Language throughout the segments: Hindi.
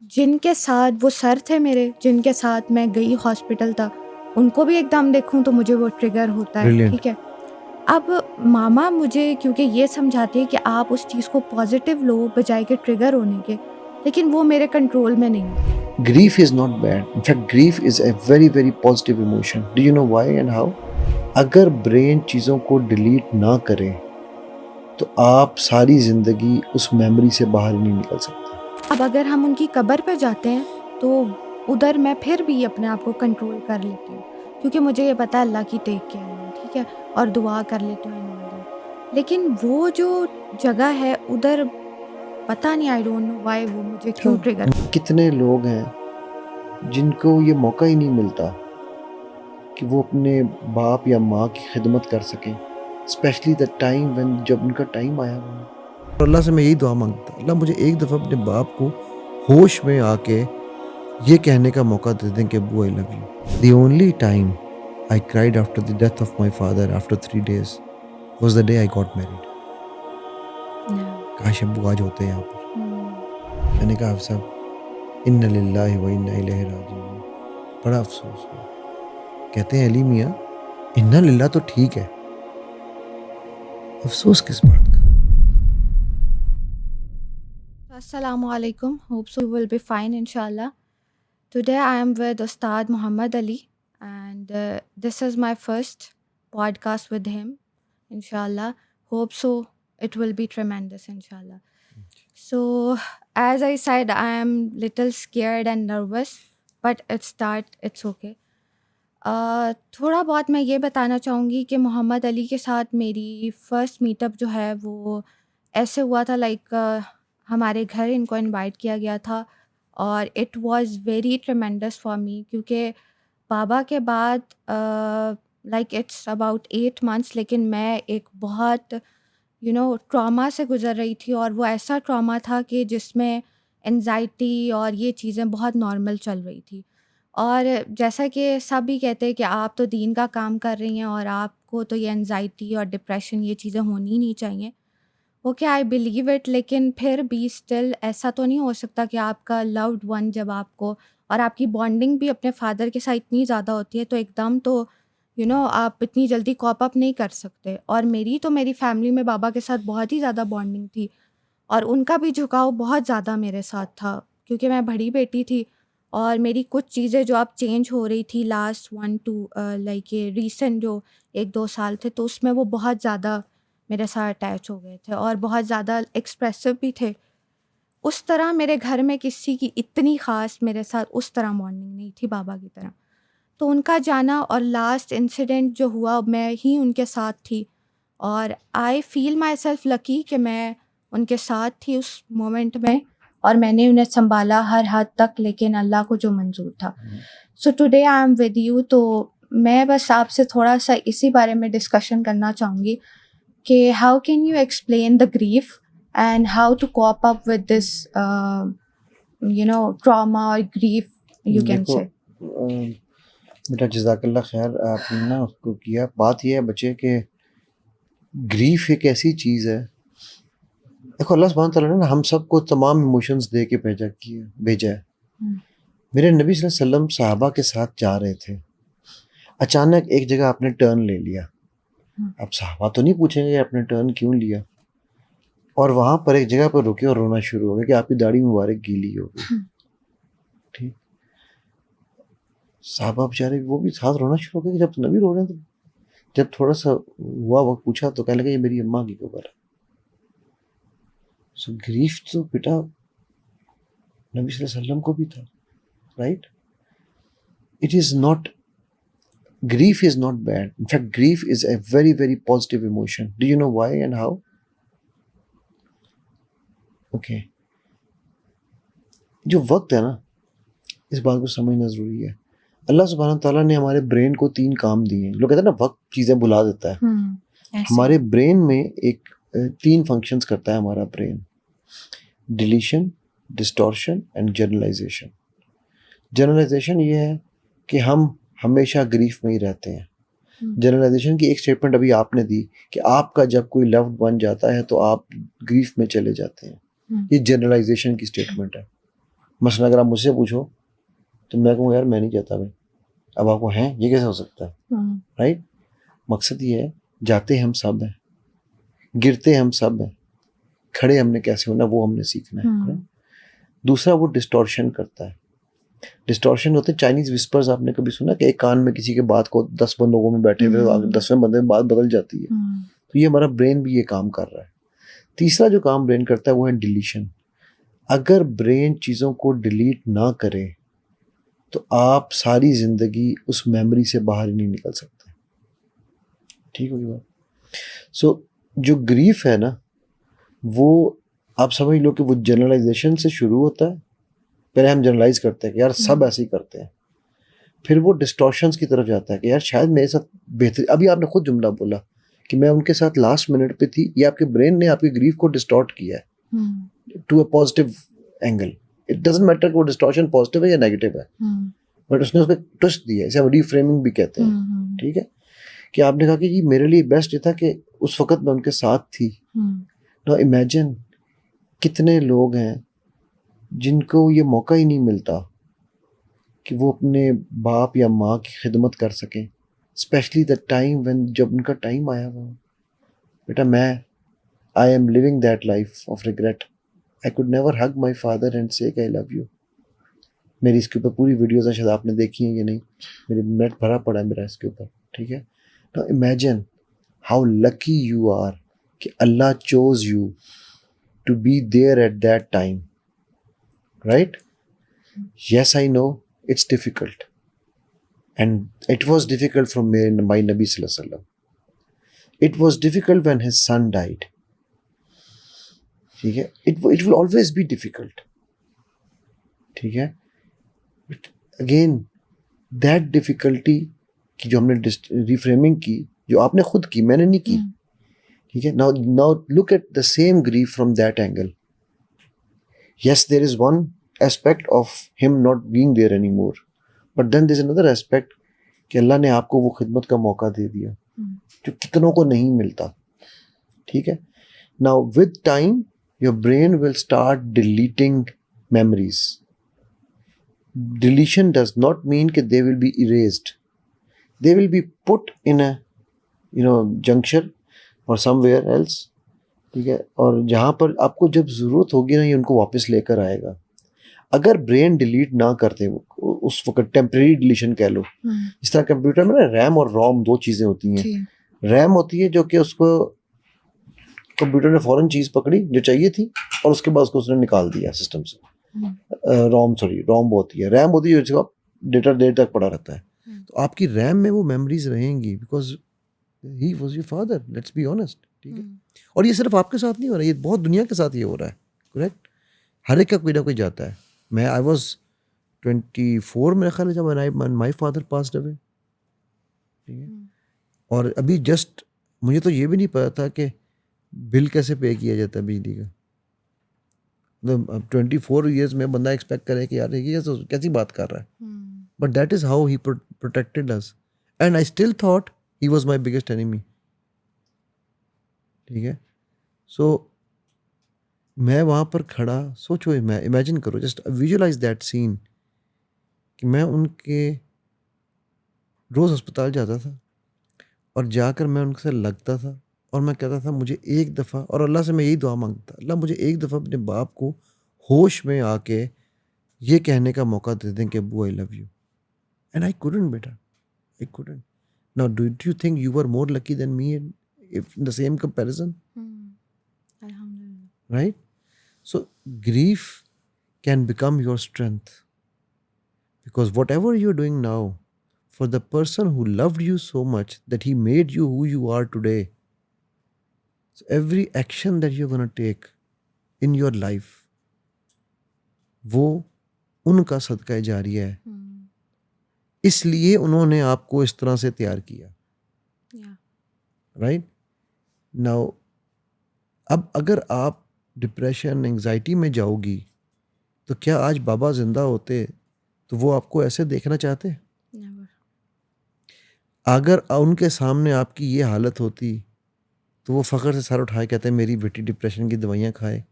जिनके साथ वो सर थे मेरे, जिनके साथ मैं गई हॉस्पिटल तक, उनको भी एकदम देखूँ तो मुझे वो ट्रिगर होता है, ब्रिलियंट। ठीक है। अब मामा मुझे क्योंकि ये समझाती है कि आप उस चीज़ को पॉज़िटिव लो बजाए कि ट्रिगर होने के, लेकिन वो मेरे कंट्रोल में नहीं है। Grief is not bad. In fact, grief is a very very positive emotion. Do you know why and how? अगर ब्रेन चीज़ों को डिलीट ना करे तो आप सारी ज़िंदगी उस मेमोरी से बाहर ही नहीं निकल सकते। अब अगर हम उनकी कब्र पे जाते हैं, तो उधर मैं फिर भी अपने आप को कंट्रोल कर लेती हूँ, क्योंकि मुझे ये पता है अल्लाह की टेक केयर है, ठीक है? और दुआ कर लेती हूँ एंड ऑल दैट। लेकिन वो जो जगह है उधर पता नहीं आई डोंट नो व्हाई वो मुझे क्यों ट्रिगर कितने लोग हैं जिनको ये मौका ही नहीं मिलता कि वो अपने बाप या माँ की खिदमत कर सकें, स्पेशली द टाइम व्हेन जब उनका टाइम आया हुआ है। और अल्लाह से मैं यही दुआ मांगता, अल्लाह मुझे एक दफ़ा अपने बाप को होश में आके ये कहने का मौका दे दें कि अब्बू I love you. The only time I cried after the death of my father after 3 days was the day I got married. काश अब्बू आज होते यहाँ पर। मैंने कहा साहब इन्ना लिल्लाहि व इन्ना इलैहि राजिऊन। बड़ा अफसोस हुआ। कहते हैं अली मियाँ इन्ना लिल्लाह तो ठीक है, अफसोस किस बात का। Assalamu alaikum. Hope so you will be fine inshallah. Today I am with Ustad Muhammad Ali and this is my first podcast with him inshallah. Hope so it will be tremendous inshallah. So as I said I am little scared and nervous but it's okay. थोड़ा बहुत मैं ये बताना चाहूँगी कि मोहम्मद अली के साथ मेरी फ़र्स्ट मीटअप जो है वो ऐसे हुआ था लाइक हमारे घर इनको इनवाइट किया गया था और it was very ट्रेमेंडस for me क्योंकि बाबा के बाद लाइक इट्स अबाउट 8 मंथ्स लेकिन मैं एक बहुत ट्रॉमा से गुज़र रही थी और वो ऐसा ट्रॉमा था कि जिसमें एंजाइटी और ये चीज़ें बहुत नॉर्मल चल रही थी। और जैसा कि सब भी कहते हैं कि आप तो दीन का काम कर रही हैं और आपको तो ये एंजाइटी और डिप्रेशन ये चीज़ें होनी ही नहीं चाहिए। ओके आई बिलीव इट लेकिन फिर भी स्टिल ऐसा तो नहीं हो सकता कि आपका लव्ड वन जब आपको और आपकी बॉन्डिंग भी अपने फादर के साथ इतनी ज़्यादा होती है तो एकदम तो आप इतनी जल्दी कॉप अप नहीं कर सकते। और मेरी फैमिली में बाबा के साथ बहुत ही ज़्यादा बॉन्डिंग थी और उनका भी झुकाव बहुत ज़्यादा मेरे साथ था क्योंकि मैं बड़ी बेटी थी और मेरी कुछ चीज़ें जो अब चेंज हो रही थी लास्ट 1-2 लाइक ये रीसेंट जो 1-2 साल थे तो उसमें वो बहुत ज़्यादा मेरे साथ अटैच हो गए थे और बहुत ज़्यादा एक्सप्रेसिव भी थे। उस तरह मेरे घर में किसी की इतनी ख़ास मेरे साथ उस तरह बॉन्डिंग नहीं थी बाबा की तरह। तो उनका जाना और लास्ट इंसिडेंट जो हुआ मैं ही उनके साथ थी और I feel my self lucky कि मैं उनके साथ थी उस मोमेंट में और मैंने उन्हें सँभाला हर हद तक लेकिन अल्लाह को जो मंज़ूर था। So today I am with you तो मैं बस आपसे थोड़ा-सा इसी बारे में डिस्कशन करना चाहूँगी कि how can you explain the grief and how to cope up with this trauma और ग्रीफ यू कैन देखो से। बेटा जज़ाकल्लाह खैर आपने ना उसको किया। बात यह है बच्चे कि ग्रीफ एक ऐसी चीज़ है, देखो अल्लाह सुब्हानहू तआला ने ना हम सबको तमाम इमोशंस दे के भेजा है। मेरे नबी सल्लल्लाहु अलैहि वसल्लम सहाबा के साथ जा रहे थे, अचानक एक जगह आपने टर्न ले लिया। अब सहाबा तो नहीं पूछेंगे आपने टर्न क्यों लिया, और वहाँ पर एक जगह पर रुके और रोना शुरू हो गया कि आपकी दाढ़ी मुबारक गीली हो गई। ठीक, साहबा बेचारे वो भी साथ रोना शुरू हो गए कि जब नबी रो रहे हैं। तो जब थोड़ा सा हुआ वक्त पूछा तो कहने लगे ये मेरी अम्मा की खबर है। सो ग्रीफ तो बेटा नबी सल्लल्लाहु अलैहि वसल्लम को भी था, right. It is not, grief is not bad. In fact, grief is a very very positive emotion. Do you know why and how? Okay, जो वक्त है ना इस बात को समझना ज़रूरी है। अल्लाह सुब्हानहू तआला ने हमारे ब्रेन को 3 काम दिए हैं। लोग कहते हैं ना वक्त चीज़ें भुला देता है। हमारे ब्रेन में एक 3 फंक्शंस करता है हमारा brain, deletion, distortion and generalization. Generalization ये है कि हम हमेशा ग्रीफ में ही रहते हैं। जनरलाइजेशन की एक स्टेटमेंट अभी आपने दी कि आपका जब कोई लव्ड वन जाता है तो आप ग्रीफ में चले जाते हैं। ये जनरलाइजेशन की स्टेटमेंट है। मसलन अगर आप मुझसे पूछो तो मैं कहूँ यार मैं नहीं चाहता भाई, अब आपको हैं ये कैसे हो सकता है, राइट? मकसद ये है, जाते हम सब हैं, गिरते हम सब हैं, खड़े हमने कैसे होना वो हमने सीखना है, right? दूसरा वो डिस्टॉर्शन करता है। डिस्टॉर्शन होते हैं चाइनीज विस्पर्स। आपने कभी सुना कि एक कान में किसी के बात को 10 लोगों में बैठे हुए 10वें बंदे में बात बदल जाती है? तो ये हमारा ब्रेन भी ये काम कर रहा है। तीसरा जो काम ब्रेन करता है वो है डिलीशन। अगर ब्रेन चीज़ों को डिलीट ना करे तो आप सारी ज़िंदगी उस मेमोरी से बाहर ही नहीं निकल सकते। ठीक होगी बात? सो जो ग्रीफ है ना, वो आप समझ लो कि वो जनरलाइजेशन से शुरू होता है। पहले हम जनरलाइज करते हैं कि यार सब ऐसे ही करते हैं, फिर वो डिस्टॉर्शंस की तरफ जाता है कि यार शायद मेरे साथ बेहतर। अभी आपने खुद जुमला बोला कि मैं उनके साथ लास्ट मिनट पे थी। ये आपके ब्रेन ने आपके ग्रीफ को डिस्टॉर्ट किया है to a positive angle. It doesn't matter कि वो डिस्टॉर्शन पॉजिटिव है या नेगेटिव है, बट उसने उसको ट्विस्ट दिया है। इसे हम रीफ्रेमिंग भी कहते हैं। ठीक है, कि आपने कहा कि जी मेरे लिए बेस्ट ये था कि उस वक्त मैं उनके साथ थी। नाउ इमेजिन कितने लोग हैं जिनको ये मौका ही नहीं मिलता कि वो अपने बाप या माँ की खिदमत कर सकें, स्पेशली द टाइम व्हेन, जब उनका टाइम आया हुआ। बेटा मैं I am living that life of regret. I could never hug my father and से आई लव यू। मेरी इसके ऊपर पूरी वीडियोज़ हैं, शायद आपने देखी हैं या नहीं, मेरे नेट भरा पड़ा है मेरा इसके ऊपर। ठीक है, now imagine how lucky you are कि Allah chose you to be there at that time, right? Yes, I know it's difficult, and it was difficult for my Nabi Sallallahu Alaihi Wasallam. It was difficult when his son died. ठीक है, it will always be difficult. ठीक है, but again that difficulty की जो हमने reframing की, जो आपने खुद की, मैंने नहीं की। ठीक है, now look at the same grief from that angle. Yes, there is one aspect of him not being there anymore, but then there's another aspect कि अल्लाह ने आपको वो खिदमत का मौका दे दिया जो कितनों को नहीं मिलता। ठीक है, now with time your brain will start deleting memories. Deletion does not mean कि they will be erased. They will be put in a juncture और समवेयर एल्स। ठीक है, और जहाँ पर आपको जब ज़रूरत होगी ना ये उनको वापस लेकर आएगा। अगर ब्रेन डिलीट ना करते उस वक्त, टेम्परेरी डिलीशन कह लो, जिस तरह कंप्यूटर में ना रैम और रोम दो चीज़ें होती हैं। रैम होती है जो कि उसको कंप्यूटर ने फ़ौरन चीज़ पकड़ी जो चाहिए थी और उसके बाद उसको उसने निकाल दिया सिस्टम से। रोम वो होती है। रैम होती है जिसका डेटा देर तक पड़ा रहता है। तो आपकी रैम में वो मेमोरीज रहेंगी because he was your father, let's be honest. ठीक है, और ये सिर्फ आपके साथ नहीं हो रहा है, ये बहुत दुनिया के साथ ये हो रहा है। करेक्ट, हर एक का कोई ना कोई जाता है। मैं आई वॉज 24 मेरा ख्याल है जब माई फादर पास्ड अवे। ठीक है, और अभी जस्ट मुझे तो ये भी नहीं पता था कि बिल कैसे पे किया जाता है बिजली का। मतलब अब 24 ईयर्स में बंदा एक्सपेक्ट करे कि यार ये तो कैसी बात कर रहा है, but that is how he protected us and I still thought he was my biggest enemy. ठीक है, सो मैं वहाँ पर खड़ा, सोचो, मैं इमेजिन करो, जस्ट विजुअलाइज दैट सीन कि मैं उनके रोज़ अस्पताल जाता था और जाकर मैं उनके साथ लगता था और मैं कहता था मुझे एक दफ़ा, और अल्लाह से मैं यही दुआ मांगता, अल्लाह मुझे एक दफ़ा अपने बाप को होश में आके ये कहने का मौका दे दें कि अब्बू I love you. And I couldn't बेटा, I couldn't. Now do you think you were more lucky than me in the same comparison? Right? So grief can become your strength, because whatever you're doing now for the person who loved you so much that he made you who you are today, so every action that you're going to take in your life, वो उनका सदका जारिया है। इसलिए उन्होंने आपको इस तरह से तैयार किया। राइट, नाउ अब अगर आप डिप्रेशन एंजाइटी में जाओगी तो क्या आज बाबा जिंदा होते तो वो आपको ऐसे देखना चाहते? Never. अगर उनके सामने आपकी ये हालत होती तो वो फख्र से सर उठाए कहते मेरी बेटी डिप्रेशन की दवाइयाँ खाए।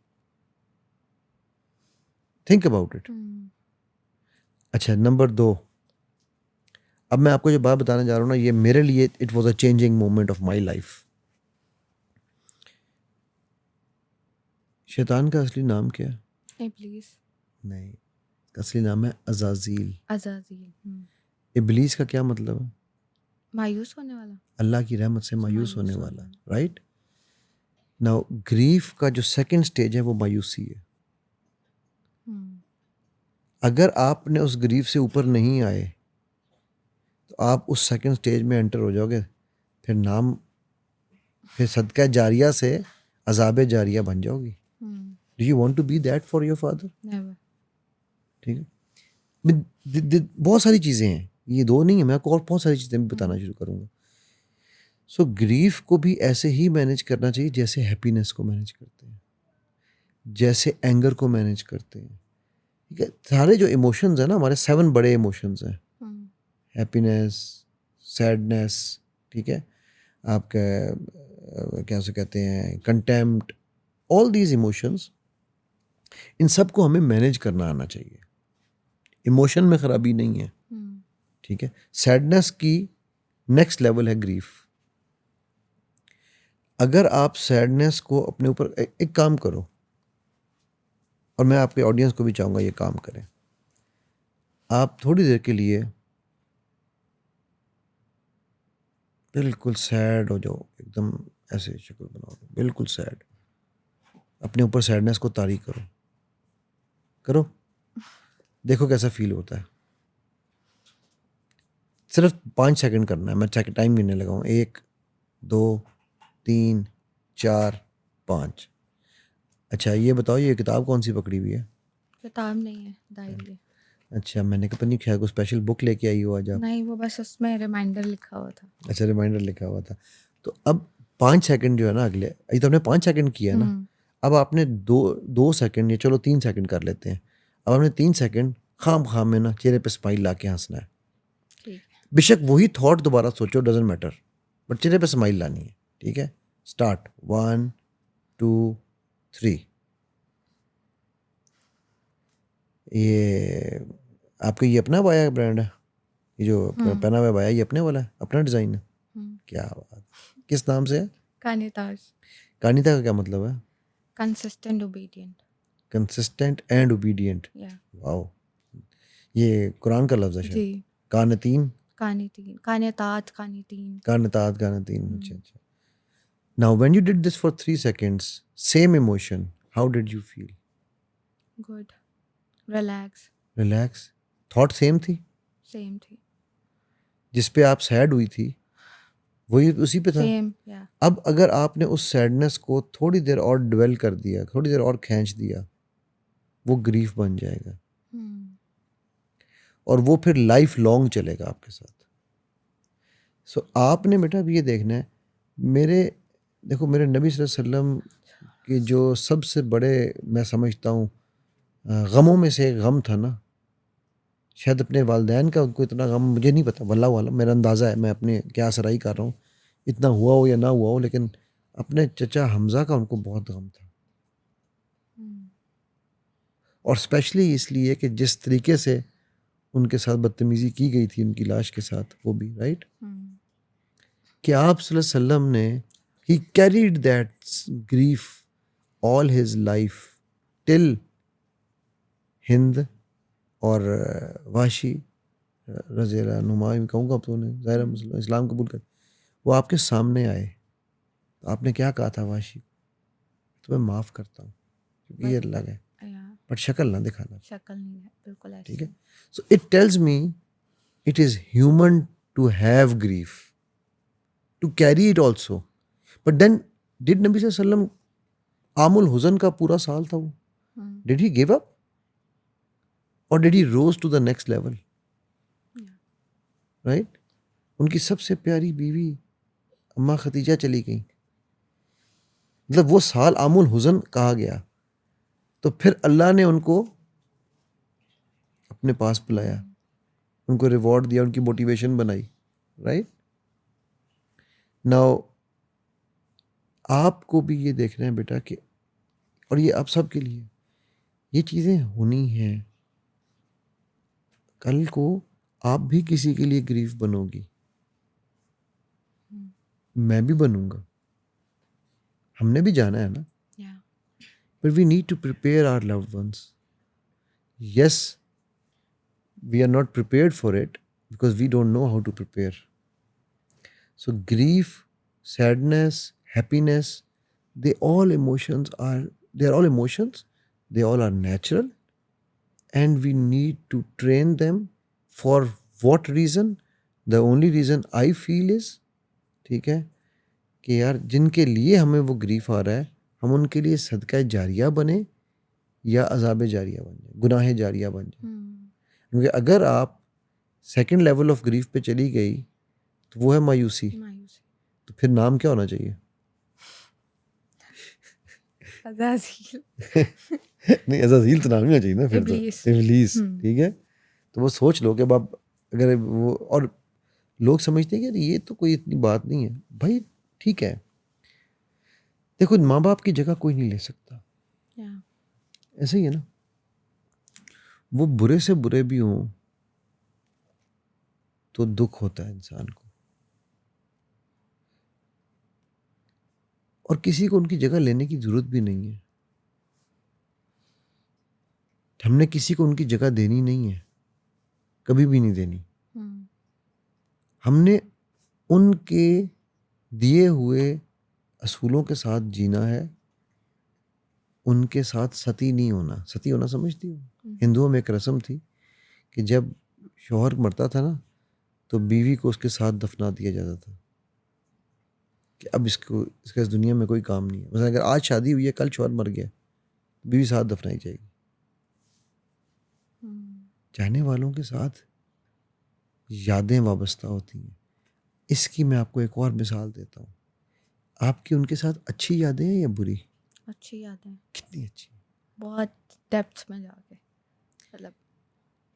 Think about it. अच्छा, नंबर 2, अब मैं आपको जो बात बताने जा रहा हूँ ना, ये मेरे लिए it was a changing moment of my life. शैतान का असली नाम क्या है? इब्लीस। नहीं, असली नाम है अजाजील। अजाजील। इबलीस का क्या मतलब है? मायूस होने वाला। अल्लाह की रहमत से मायूस होने होने वाला, राइट? नाउ ग्रीफ का जो सेकंड स्टेज है वो मायूसी है। हम्म, अगर आपने उस ग्रीफ से ऊपर नहीं आए तो आप उस सेकंड स्टेज में एंटर हो जाओगे, फिर सदका जारिया से अजाब जारिया बन जाओगी। Do you want to be that for your father? Never. ठीक है। बहुत सारी चीज़ें हैं, ये 2 नहीं है, मैं आपको और बहुत सारी चीज़ें भी बताना शुरू करूँगा। सो ग्रीफ को भी ऐसे ही मैनेज करना चाहिए जैसे हैप्पीनेस को मैनेज करते हैं, जैसे एंगर को मैनेज करते हैं। ठीक है, सारे जो इमोशंस हैं ना, हमारे 7 बड़े इमोशंस हैं। हैप्पीनेस, सैडनेस, ठीक है, आपका क्या उसे कहते हैं, कंटेम्प्ट, ऑल दीज इमोशंस, इन सब को हमें मैनेज करना आना चाहिए। इमोशन में खराबी नहीं है, ठीक है। सैडनेस की नेक्स्ट लेवल है ग्रीफ। अगर आप सैडनेस को अपने ऊपर एक काम करो, और मैं आपके ऑडियंस को भी चाहूँगा ये काम करें, आप थोड़ी देर के लिए बिल्कुल सैड हो जाओ, एकदम ऐसे शक्ल बनाओ, बिल्कुल सैड, अपने ऊपर सैडनेस को तारी करो, करो, देखो कैसा फील होता है। सिर्फ 5 सेकंड करना है, मैं टाइम गिनने लगा हूँ। 1, 2, 3, 4, 5। अच्छा, ये बताओ, ये किताब कौन सी पकड़ी हुई है? किताब नहीं है, डायरी है। अच्छा, मैंने कहा नहीं, खैर कोई स्पेशल बुक लेके आई हो आज आप? नहीं, वो बस उसमें रिमाइंडर लिखा हुआ था। अच्छा, रिमाइंडर लिखा हुआ था। तो अब 5 सेकंड जो है ना, अगले, ये तो हमने 5 सेकंड किया है ना, अब आपने 2 सेकंड, या चलो 3 सेकंड कर लेते हैं। अब आपने 3 सेकंड खाम खाम में ना चेहरे पे स्माइल ला के हंसना है। ठीक। बेशक वही थॉट दोबारा सोचो, डजेंट मैटर, बट चेहरे पे स्माइल लानी है, ठीक है। स्टार्ट, 1, 2, 3। ये आपका ये अपना बाया ब्रांड है? ये जो पहना हुआ बाया, ये अपने वाला है, अपना डिजाइन है? क्या बात, किस नाम से है? कानिताज। कानिता का क्या मतलब है? Consistent obedient. Consistent and obedient. या। वाओ, ये कुरान का लफ्ज है शायद। जी। कानतीन, कानितीन, कानितात, कानितीन। कानतात, कानतीन। अच्छा अच्छा। Now when you did this for 3 seconds, same emotion, how did you feel? Good. Relax. Relax. Thought same थी? सेम थी। जिस पे आप सैड हुई थी वही उसी पे था? सेम। या। अब अगर आपने उस सैडनेस को थोड़ी देर और ड्वेल कर दिया, थोड़ी देर और खींच दिया, वो ग्रीफ बन जाएगा, और वो फिर लाइफ लॉन्ग चलेगा आपके साथ। सो आपने बेटा अब ये देखना है, मेरे देखो, मेरे नबी सल्लल्लाहु अलैहि वसल्लम के जो सबसे बड़े, मैं समझता हूँ, गमों में से एक गम था ना, शायद अपने वालदैन का उनको इतना गम, मुझे नहीं पता, वल्लाह वाला, मेरा अंदाज़ा है, मैं अपने क्या सराई कर रहा हूँ, इतना हुआ हो या ना हुआ हो, लेकिन अपने चचा हमज़ा का उनको बहुत गम था। और स्पेशली इसलिए कि जिस तरीके से उनके साथ बदतमीज़ी की गई थी उनकी लाश के साथ, वो भी, राइट, कि आप सल्लल्लाहु अलैहि वसल्लम ने, he carried that grief all his life till Hind और वाशी रज़ी अल्लाह नुमा, कहूँगा अब तो उन्हें, ज़ाहिर है मुस्लिम, इस्लाम कबूल कर, वो आपके सामने आए, तो आपने क्या कहा था वाशी, तुम्हें माफ़ करता हूँ क्योंकि ये अलग है, बट शक्ल ना दिखाना, शक्ल नहीं है, बिल्कुल ऐसे। ठीक है। So it tells me it is human to have grief, to carry it also, but then did नबी सल्लल्लाहु अलैहि वसल्लम आमुल हुज़न का पूरा साल था वो, डिड ही गिव अप और did he rose to the next level, right? उनकी सबसे प्यारी बीवी अम्मा खतीजा चली गई, मतलब वो साल आमुल हुज़न कहा गया, तो फिर अल्लाह ने उनको अपने पास बुलाया, उनको रिवॉर्ड दिया, उनकी मोटिवेशन बनाई, राइट? नाउ आपको भी ये देखना है बेटा कि, और ये आप सब के लिए, ये चीज़ें होनी हैं। कल को आप भी किसी के लिए ग्रीफ बनोगी, Hmm. मैं भी बनूंगा, हमने भी जाना है ना। Yeah. But we need to prepare our loved ones. Yes, we are not prepared for it because we don't know how to prepare. So grief, sadness, happiness, they are all emotions, they all are natural, and we need to train them. For what reason? The only reason I feel is, ठीक है, कि यार जिनके लिए हमें वो ग्रीफ आ रहा है, हम उनके लिए सदका जारिया बने या अजाब जारिया बन जाए, गुनाह जारिया बन जाए। Hmm. क्योंकि अगर आप सेकंड लेवल ऑफ ग्रीफ पे चली गई तो वो है मायूसी। मायूसी। तो फिर नाम क्या होना चाहिए? अज़ाज़ील। नहीं, अज़ाज़ील तो नाम नहीं होना चाहिए ना फिर तो। इब्लीस। इब्लीस, हम्म। ठीक है। तो वो सोच लो कि अब आप अगर वो, और लोग समझते हैं कि यार ये तो कोई इतनी बात नहीं है। भाई ठीक है, देखो माँ बाप की जगह कोई नहीं ले सकता, या ऐसे ही है ना। वो बुरे से बुरे भी हों तो दुख होता है इंसान को, और किसी को उनकी जगह लेने की जरूरत भी नहीं है। हमने किसी को उनकी जगह देनी नहीं है, कभी भी नहीं देनी। हम्म। हमने उनके दिए हुए असूलों के साथ जीना है, उनके साथ सती नहीं होना। सती होना समझती हो? हिंदुओं में एक रस्म थी कि जब शौहर मरता था ना तो बीवी को उसके साथ दफना दिया जाता था कि अब इसका इस दुनिया में कोई काम नहीं है। मतलब अगर आज शादी हुई है, कल शौहर मर गया, बीवी साथ दफनाई जाएगी। चाहने वालों के साथ यादें वाबस्ता होती हैं। इसकी मैं आपको एक और मिसाल देता हूँ। आपकी उनके साथ अच्छी यादें हैं या बुरी? अच्छी याद है, कितनी अच्छी? बहुत डेप्थ में जाके, मतलब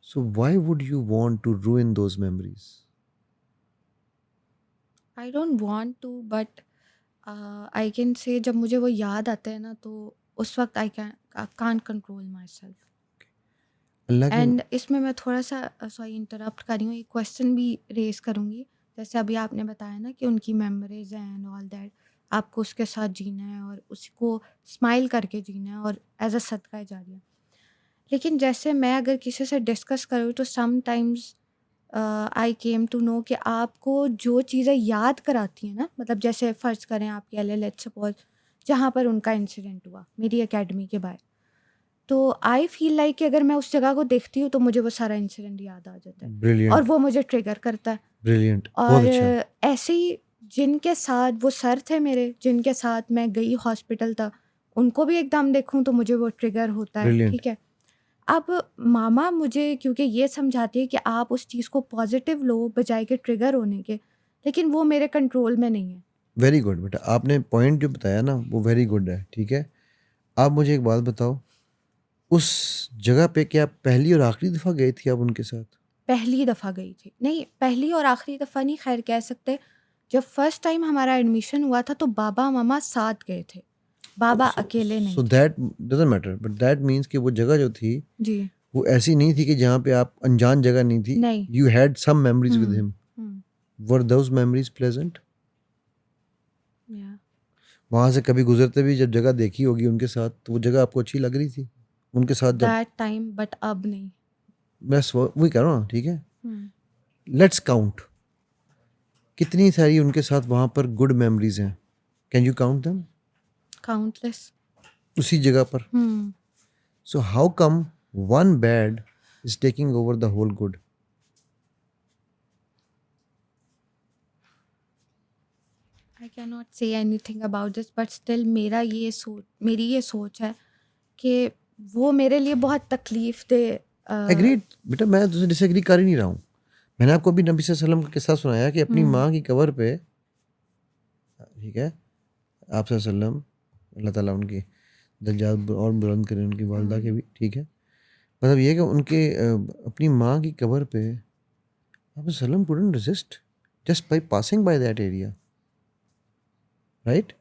so why would you want to ruin those memories? I don't want to, but I can say जब मुझे वो याद आता है ना तो उस वक्त I can't control myself. Allah के एंड इसमें मैं थोड़ा सा सॉरी इंटरप्ट कर रही हूँ, एक क्वेश्चन भी रेज करूँगी। जैसे अभी आपने बताया ना कि उनकी मेमोरीज हैं एंड ऑल दैट, आपको उसके साथ जीना है और उसको स्माइल करके जीना है और एज अ सदका जारिया। लेकिन जैसे मैं अगर किसी से डिस्कस करूँ तो sometimes I came to know कि आपको जो चीज़ें याद कराती हैं ना, मतलब जैसे फ़र्ज़ करें आप कह लें, लेट्स सपोज जहाँ पर उनका इंसिडेंट हुआ मेरी एकेडमी के बाहर, तो आई फील लाइक कि अगर मैं उस जगह को देखती हूँ तो मुझे वो सारा इंसिडेंट याद आ जाता है और ब्रिलियंट, वो मुझे ट्रिगर करता है। ब्रिलियंट, बहुत और अच्छा। ऐसे ही जिनके साथ वो सर थे मेरे, जिनके साथ मैं गई हॉस्पिटल तक, उनको भी एकदम देखूँ तो मुझे वो ट्रिगर होता है, ब्रिलियंट। ठीक है। अब मामा मुझे क्योंकि ये समझाती है कि आप उस चीज़ को पॉजिटिव लो बजाय के ट्रिगर होने के, लेकिन वो मेरे कंट्रोल में नहीं है। वेरी गुड बेटा, आपने पॉइंट जो बताया ना वो वेरी गुड है, ठीक है। आप मुझे एक बात बताओ, उस जगह पे क्या पहली और आखिरी दफ़ा गए थे आप उनके साथ? पहली दफ़ा गई थी, नहीं पहली और आखिरी दफ़ा नहीं, खैर कह सकते। जब फर्स्ट टाइम हमारा एडमिशन हुआ था तो बाबा मामा साथ गए थे, बाबा अकेले नहीं सो थे। That doesn't matter, but that means कि वो जगह जो थी जी। वो ऐसी नहीं थी कि जहाँ पे आप अनजान जगह नहीं थी। नहीं। You had some memories with hmm. Him. Hmm. Were those memories pleasant? या वहाँ से कभी गुजरते भी जब जगह देखी होगी उनके साथ तो वो जगह आपको अच्छी लग रही थी उनके साथ जब? दैट टाइम, बट अब नहीं। मैं वही कह रहा हूँ, ठीक है। हम्म। लेट्स काउंट कितनी सारी उनके साथ वहाँ पर गुड मेमोरीज हैं। Can you count them? Countless. उसी जगह पर। हम्म। So how come one bad is taking over the whole good? I can not say anything about this, but still मेरी ये सोच है कि वो मेरे लिए बहुत तकलीफ दे। एग्रीड बेटा, मैं तुझसे डिसएग्री कर ही नहीं रहा हूँ। मैंने आपको अभी नबी सल्लल्लाहु अलैहि वसल्लम का किस्सा सुनाया कि अपनी माँ की कब्र पे, ठीक है, आप सल्लल्लाहु अलैहि वसल्लम, अल्लाह ताला उनकी दर्जात और बुलंद करें, उनकी वालदा के भी, ठीक है। मतलब ये है कि उनके अपनी माँ की कब्र पे आप सल्लम couldn't resist just by passing by that area, right?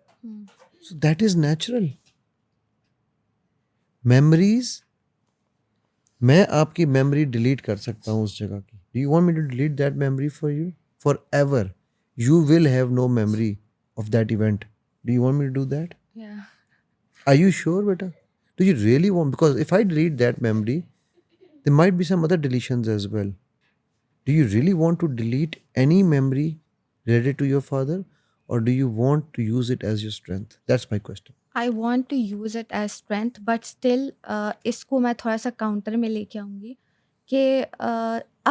So that is natural. Memories मैं आपकी मेमोरी डिलीट कर सकता हूँ उस जगह की. Do you want me to delete that memory for you for ever? You will have no memory of that event. Do you want me to do that? Yeah. Are you sure, beta? Do you really want? Because if I delete that memory, there might be some other deletions as well. Do you really want to delete any memory related to your father, or do you want to use it as your strength? That's my question. I want to use it as strength, but still इसको मैं थोड़ा-सा काउंटर में लेके आऊँगी कि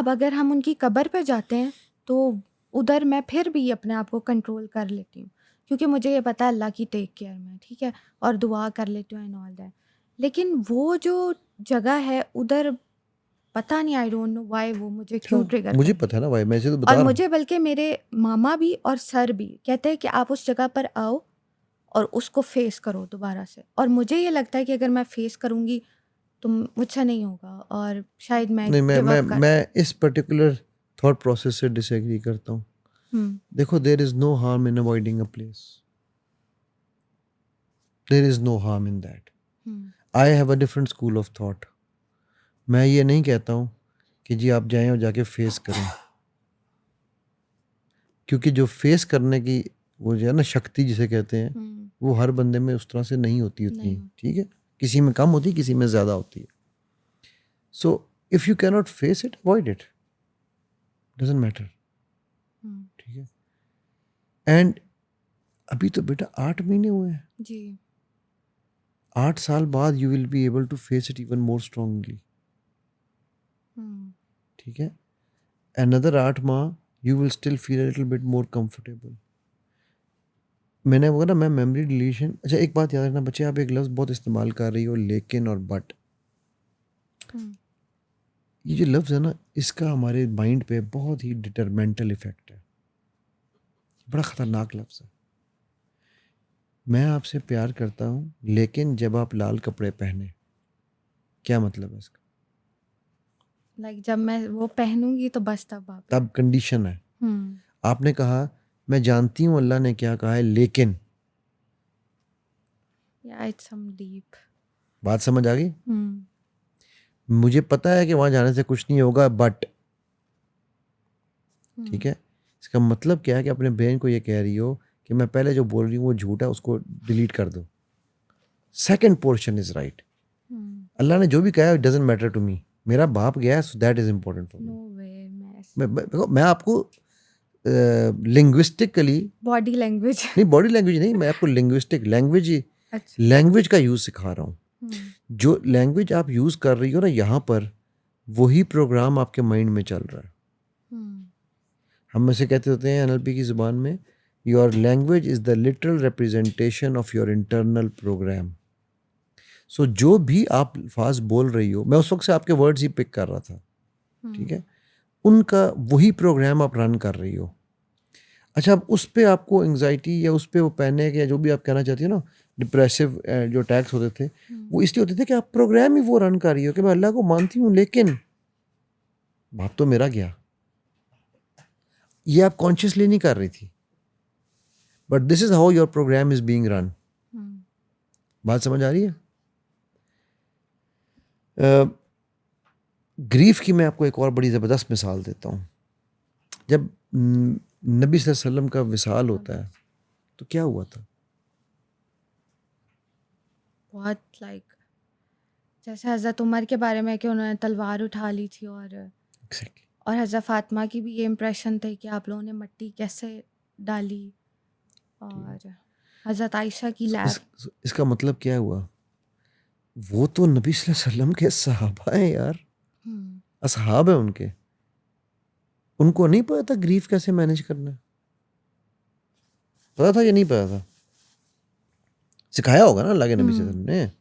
अब अगर हम उनकी कब्र पे जाते हैं, तो उधर मैं फिर भी अपने आप को कंट्रोल कर लेती हूँ, क्योंकि मुझे ये पता है अल्लाह की टेक केयर में, ठीक है? और दुआ कर लेती हूँ एंड ऑल दैट। लेकिन वो जो जगह है उधर पता नहीं, आई डोंट नो व्हाई वो मुझे क्यों हाँ, ट्रिगर मुझे करती पता है है। ना भाई, मैं इसे तो और बता रहा हूँ. मुझे बल्कि मेरे मामा भी और सर भी कहते हैं कि आप उस जगह पर आओ और उसको फेस करो दोबारा से। और मुझे ये लगता है कि अगर मैं फेस करूँगी तो मुझसे नहीं होगा और शायद मैं नहीं, मैं गिव मैं अप कर मैं इस पर्टिकुलर थॉट प्रोसेस से डिसएग्री करता हूँ. हुँ, देखो, there is no harm in avoiding a place. There is no harm in that. Hmm, I have a different school of thought. मैं ये नहीं कहता हूँ कि जी आप जाएं और जाके फेस करें, क्योंकि जो फेस करने की वो जो है ना शक्ति जिसे कहते हैं, हुँ, वो हर बंदे में उस तरह से नहीं होती नहीं उतनी. होता। ठीक है, किसी में कम होती है, किसी में ज़्यादा होती है. So if you can not face it, avoid it. Doesn't matter. हुँ, ठीक है. एंड अभी तो बेटा 8 महीने हुए हैं. जी, 8 साल बाद you will be able to face it even more strongly. हुँ, ठीक है. another 8 माह you will still feel a little bit more comfortable. मैंने बोला ना, मैं मेमोरी डिलीशन. अच्छा, एक बात याद रखना बच्चे, आप एक लफ्ज़ बहुत इस्तेमाल कर रही हो, लेकिन और बट. हुँ, ये जो लफ्ज़ है ना, इसका हमारे माइंड पे बहुत ही डिटरमेंटल इफेक्ट है. बड़ा ख़तरनाक लफ्ज़ है. मैं आपसे प्यार करता हूँ, लेकिन जब आप लाल कपड़े पहने, क्या मतलब है इसका? लाइक जब मैं वो पहनूँगी तो बस तब आप तब कंडीशन है. हुँ, आपने कहा, मैं जानती हूँ अल्लाह ने क्या कहा है, लेकिन. या इट्स सम डीप। बात समझ आ गई? हुँ, मुझे पता है कि वहाँ जाने से कुछ नहीं होगा, बट. हुँ, ठीक है. इसका मतलब क्या है कि अपने ब्रेन को ये कह रही हो कि मैं पहले जो बोल रही हूँ वो झूठ है, उसको डिलीट कर दो. Second portion is right. हुँ, अल्लाह ने जो भी कहा है, it doesn't matter to me. मेरा बाप गया है, so that is important for no me. वे मैं देखो, मैं आपको लिंग्विस्टिकली, बॉडी लैंग्वेज नहीं बॉडी लैंग्वेज नहीं, मैं आपको लिंग्विस्टिक लैंग्वेज, अच्छा, लैंग्वेज का यूज़ सिखा रहा हूँ. हुँ, जो लैंग्वेज आप यूज़ कर रही हो ना यहाँ पर, वही प्रोग्राम आपके माइंड में चल रहा है. हुँ, हम ऐसे कहते होते हैं एनएलपी की ज़ुबान में, your language is the literal representation of your internal program. So जो भी आप अल्फाज बोल रही हो, मैं उस वक्त से आपके वर्ड्स ही पिक कर रहा था. ठीक हुँ, है. उनका वही प्रोग्राम आप रन कर रही हो. अच्छा, अब उस पे आपको एंग्जाइटी या उस पे वो पैनिक या जो भी आप कहना चाहती हो ना, डिप्रेसिव जो अटैक्स होते थे, हुँ, वो इसलिए होते थे कि आप प्रोग्राम ही वो रन कर रही हो कि मैं अल्लाह को मानती हूँ, लेकिन बाप तो मेरा गया. ये आप कॉन्शियसली नहीं कर रही थी, but this is how your program is being run. हुँ, बात समझ आ रही है? ग्रीफ की मैं आपको एक और बड़ी ज़बरदस्त मिसाल देता हूँ. जब नबी सल्लल्लाहु अलैहि वसल्लम का विसाल होता है, तो क्या हुआ था? बहुत लाइक जैसे हज़रत उमर के बारे में कि उन्होंने तलवार उठा ली थी एग्जैक्टली. और हज़रत फ़ातिमा की भी ये इम्प्रेशन थे कि आप लोगों ने मिट्टी कैसे डाली और हज़रत आयशा की लैब इसका मतलब क्या हुआ? वो तो नबी सल्लल्लाहु अलैहि वसल्लम के सहाबा हैं यार, हुँ, असहाब हैं उनके. उनको नहीं पता था ग्रीफ कैसे मैनेज करना है? पता था या नहीं पता था? सिखाया होगा ना अल्लाह के नबी सल्लल्लाहु हुँ, अलैहि वसल्लम ने.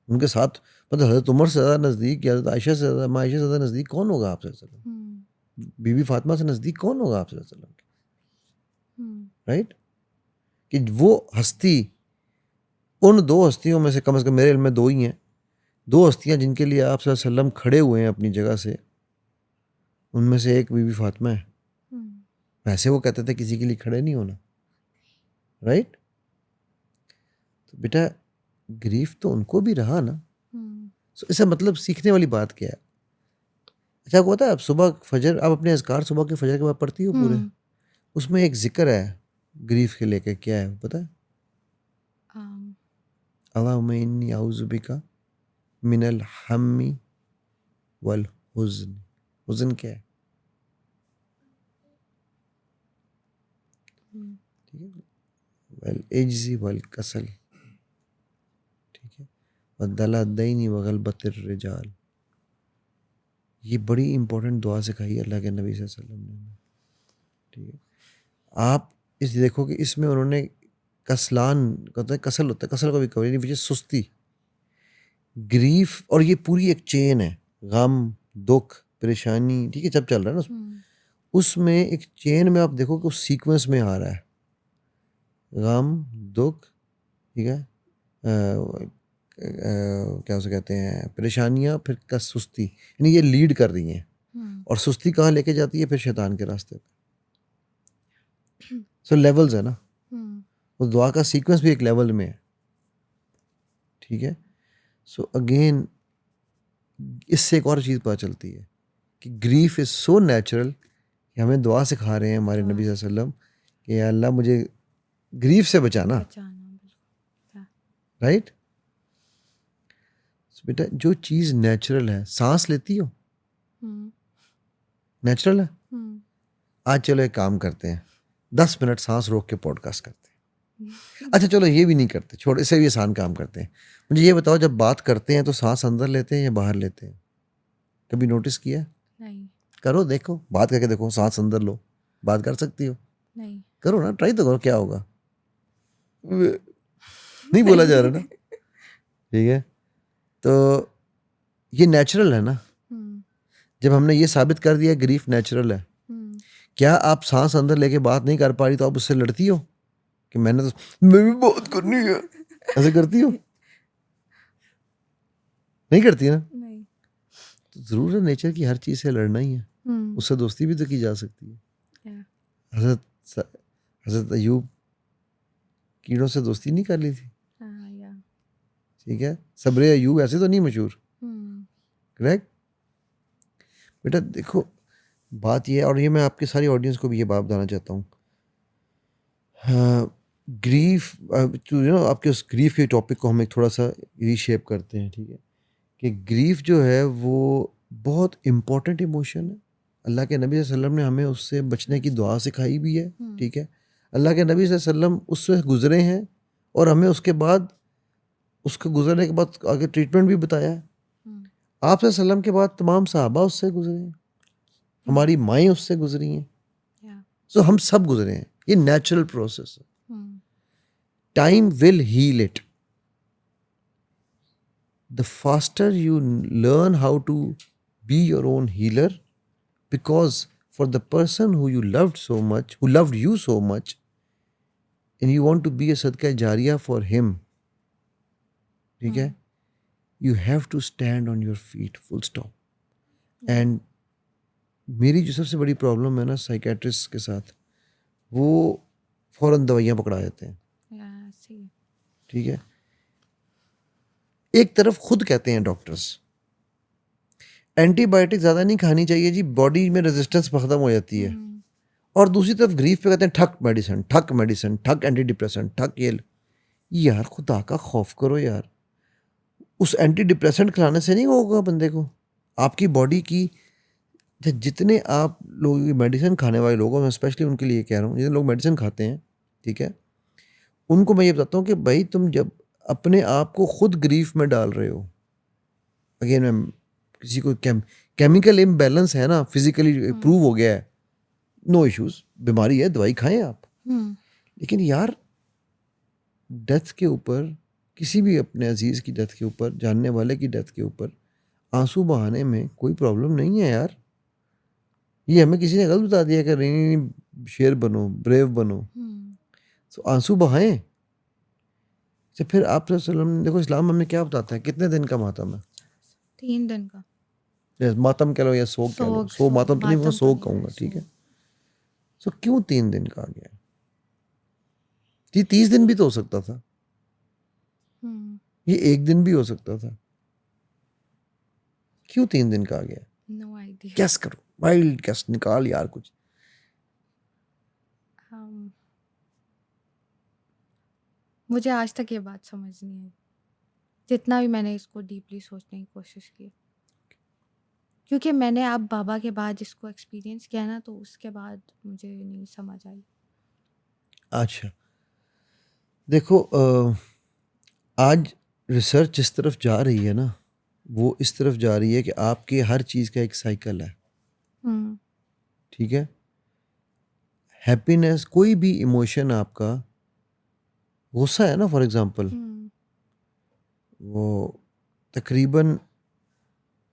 उनके साथ मतलब हज़रत उमर से ज़्यादा नज़दीक या हज़रत आयशा से ज़्यादा, माँ आयशा से ज़्यादा नज़दीक कौन होगा आप सल्लल्लाहु अलैहि हुँ, वसल्लम? बीबी फातिमा से नज़दीक कौन होगा आप सल्लल्लाहु अलैहि वसल्लम के? हुँ, राइट? कि वो हस्ती, उन 2 हस्तियों में से कम मेरे इल्म में 2 ही हैं. 2 हस्तियाँ जिनके लिए आप सल्लल्लाहु अलैहि वसल्लम खड़े हुए हैं अपनी जगह से, उनमें से एक बीबी फातिमा है. हुँ, वैसे वो कहते थे किसी के लिए खड़े नहीं होना. राइट? तो बेटा, ग्रीफ तो उनको भी रहा ना. हुँ, सो इसका मतलब सीखने वाली बात क्या है? अच्छा आपको पता है, आप सुबह फजर आप अपने अज़कार सुबह के फजर के बाद पढ़ती हो पूरे? हम्म उसमें एक ज़िक्र है ग्रीफ़ के लेके, क्या है पता है? um, अल्लाहुम्मा इन्नी अऊज़ु बिका मिनल हम्मी वल हुज़्न। हुज़्न क्या है? हम्म, ठीक है? वल इज्ज़ि वल कसल, ठीक है? वदला दैनी व गलबतिर रिजाल। ये बड़ी इंपॉर्टेंट दुआ सिखाई है अल्लाह के नबी सल्लल्लाहु अलैहि वसल्लम ने हमें, ठीक है? आप इस देखो कि इसमें उन्होंने कसलान कहते हैं, कसल होता है, कसल को भी कवर विच इज़ सुस्ती, ग्रीफ, और ये पूरी एक चेन है, गम, दुख, परेशानी, ठीक है, जब चल रहा है ना हम्म, उसमें एक चेन में आप देखो कि उस सीक्वेंस में आ रहा है, गम, दुख, ठीक है, क्या उसे कहते हैं, परेशानियाँ, फिर कस सुस्ती, यानी ये लीड कर रही हैं, हम्म, और सुस्ती कहाँ लेके जाती है? फिर शैतान के रास्ते पे। सो लेवल्स है ना, हम्म, उस दुआ का सीक्वेंस भी एक लेवल में है, ठीक है। सो अगेन इससे एक और चीज़ पता चलती है कि ग्रीफ इज़ सो नेचुरल कि हमें दुआ सिखा रहे हैं हमारे दुआ नबी से सल्लल्लाहु अलैहि वसल्लम कि या अल्लाह मुझे ग्रीफ से बचाना, बचाना बिल्कुल। या, राइट। बेटा जो चीज़ नेचुरल है, सांस लेती हो, हम्म, नेचुरल है। हम्म, आज चलो एक काम करते हैं, 10 मिनट सांस रोक के पॉडकास्ट करते हैं। हम्म, अच्छा चलो ये भी नहीं करते, छोड़, इससे भी आसान काम करते हैं। मुझे ये बताओ, जब बात करते हैं तो सांस अंदर लेते हैं या बाहर लेते हैं? कभी नोटिस किया है? नहीं, करो, देखो, बात करके देखो, सांस अंदर लो, बात कर सकती हो, नहीं, करो ना, ट्राई तो करो, क्या होगा? नहीं बोला जा रहा ना, नहीं, ठीक है। तो ये नेचुरल है ना। हम्म, जब हमने ये साबित कर दिया ग्रीफ नेचुरल है, हम्म, क्या आप सांस अंदर लेके बात नहीं कर पा रही तो आप उससे लड़ती हो कि मैंने तो मैं भी बात करनी है, ऐसे करती हो? नहीं करती ना। नहीं, तो जरूर है नेचर की हर चीज से लड़ना ही है, हम्म, उससे दोस्ती भी तो की जा सकती है। या, हजरत हजरत अयूब कीड़ों से दोस्ती नहीं कर ली थी, हाँ, या, ठीक है, सब्र अयूब ऐसे तो नहीं मशहूर, हम्म, करेक्ट। बेटा देखो, बात ये है, और ये मैं आपकी सारी ऑडियंस को भी ये बात बताना चाहता हूँ, ग्रीफ, यू नो, आपके उस ग्रीफ के टॉपिक को हम एक थोड़ा सा रीशेप करते हैं, ठीक है, कि ग्रीफ जो है वो बहुत इम्पोर्टेंट इमोशन है। अल्लाह के नबी सल्लल्लाहु अलैहि वसल्लम ने हमें उससे बचने की दुआ सिखाई भी है, हम्म, ठीक है। अल्लाह के नबी सल्लल्लाहु अलैहि वसल्लम उससे गुजरे हैं, और हमें उसके बाद, उसके गुजरने के बाद आगे ट्रीटमेंट भी बताया है। हम्म, आप सल्लल्लाहु अलैहि वसल्लम के बाद तमाम सहाबा उससे गुजरे हैं, हमारी माएँ उससे गुजरी हैं, या, सो हम सब गुजरे हैं, ये नेचुरल प्रोसेस है। Hmm, time will heal it. The faster you learn how to be your own healer, because for the person who you loved so much, who loved you so much, and you want to be a sadka jariya for him, ठीक है, हम्म, you have to stand on your feet, full stop. या, And मेरी जो सबसे बड़ी प्रॉब्लम है ना साइकेट्रिस्ट के साथ, वो फौरन दवाइयाँ पकड़ा देते हैं, या, सही, ठीक है। एक तरफ खुद कहते हैं डॉक्टर्स एंटीबायोटिक ज़्यादा नहीं खानी चाहिए जी, बॉडी में रेजिस्टेंस ख़त्म हो जाती है, हम्म, और दूसरी तरफ ग्रीफ पे कहते हैं ठक मेडिसिन, ठक मेडिसिन, ठक एंटी डिप्रेसेंट, ठक ये यार खुदा का खौफ करो यार, उस एंटी डिप्रेसेंट खिलाने से नहीं होगा बंदे को, आपकी बॉडी की जितने आप लोग मेडिसिन खाने वाले लोगों, मैं स्पेशली उनके लिए कह रहा हूँ, जितने लोग मेडिसिन खाते हैं, ठीक है, उनको मैं ये बताता हूँ कि भाई तुम जब अपने आप को खुद ग्रीफ में डाल रहे हो, अगेन मैं किसी को केमिकल इम्बैलेंस है ना, फिजिकली हम्म, प्रूव हो गया है, नो इश्यूज, बीमारी है, दवाई खाएं आप, हम्म, लेकिन यार डेथ के ऊपर, किसी भी अपने अजीज़ की डेथ के ऊपर, जानने वाले की डेथ के ऊपर आंसू बहाने में कोई प्रॉब्लम नहीं है यार। ये हमें किसी ने गलत बता दिया कि नहीं नहीं नहीं, शेर बनो, ब्रेव बनो, हम्म, तो आंसू बहाएं। तो फिर आप वसल्लम देखो, इस्लाम हमें क्या बताता है, कितने दिन का मातम है, 3 दिन का या मातम कह लो या सोग कह लो, सोग, सो सोग, मातम तो नहीं, वो मातम तो सोग नहीं है, कहूँगा, ठीक है। सोग, सो क्यों 3 दिन का आ गया? 30 दिन भी तो हो सकता था, हम्म, ये 1 दिन भी हो सकता था, क्यों 3 दिन का आ गया? No idea. गेस करो, वाइल्ड गेस निकाल यार कुछ। मुझे आज तक ये बात समझ नहीं आई, जितना भी मैंने इसको डीपली सोचने की कोशिश की, क्योंकि मैंने अब बाबा के बाद इसको एक्सपीरियंस किया ना, तो उसके बाद मुझे नहीं समझ आई। अच्छा देखो, आज रिसर्च जिस तरफ जा रही है ना, वो इस तरफ जा रही है कि आपके हर चीज़ का एक साइकिल है। हम्म ठीक है, हैप्पीनेस, कोई भी इमोशन आपका, गुस्सा है ना फॉर एग्जांपल, हम्म वो तकरीबन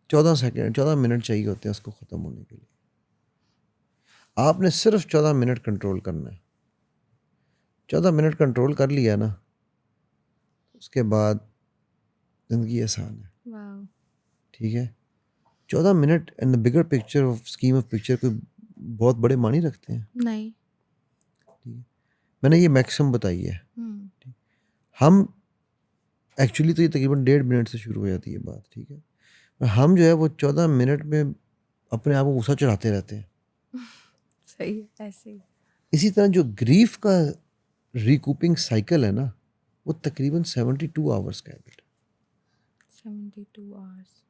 14 सेकंड 14 मिनट चाहिए होते हैं उसको ख़त्म होने के लिए। आपने सिर्फ 14 मिनट कंट्रोल करना है। 14 मिनट कंट्रोल कर लिया ना, उसके बाद ज़िंदगी आसान है। वाओ। ठीक है, 14 minute in the bigger picture of scheme of picture कोई बहुत बड़े मानी रखते हैं। नहीं। ठीक है, मैंने ये मैक्सिमम बताई है। हम्म हम एक्चुअली तो ये तकरीबन 1.5 मिनट से शुरू हो जाती है बात। ठीक है, और हम जो है वो 14 मिनट में अपने आप को गुस्सा चढ़ाते रहते हैं। सही है, ऐसे ही। इसी तरह जो ग्रीफ का रिकूपिंग साइकिल है ना, वो तकरीबन 72 आवर्स का है। 72 आवर्स।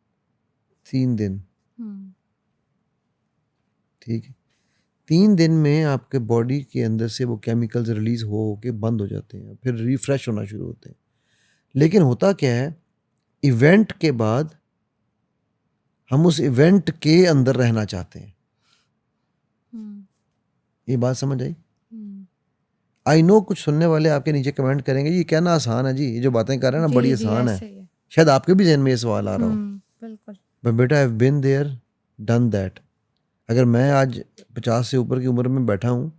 3 दिन। हम्म ठीक है, 3 दिन में आपके बॉडी के अंदर से वो केमिकल्स रिलीज हो के बंद हो जाते हैं, फिर रिफ्रेश होना शुरू होते हैं। लेकिन होता क्या है, इवेंट के बाद हम उस इवेंट के अंदर रहना चाहते हैं। हम्म ये बात समझ आई? हम्म आई नो कुछ सुनने वाले आपके नीचे कमेंट करेंगे, ये कहना आसान है जी, ये जो बातें कर रहे हैं ना जी बड़ी जी, आसान है। ऐसे ही है। शायद आपके भी जहन में ये सवाल आ रहा हो, बिल्कुल। बट बेटा I have been there, done that. अगर मैं आज 50 से ऊपर की उम्र में बैठा हूँ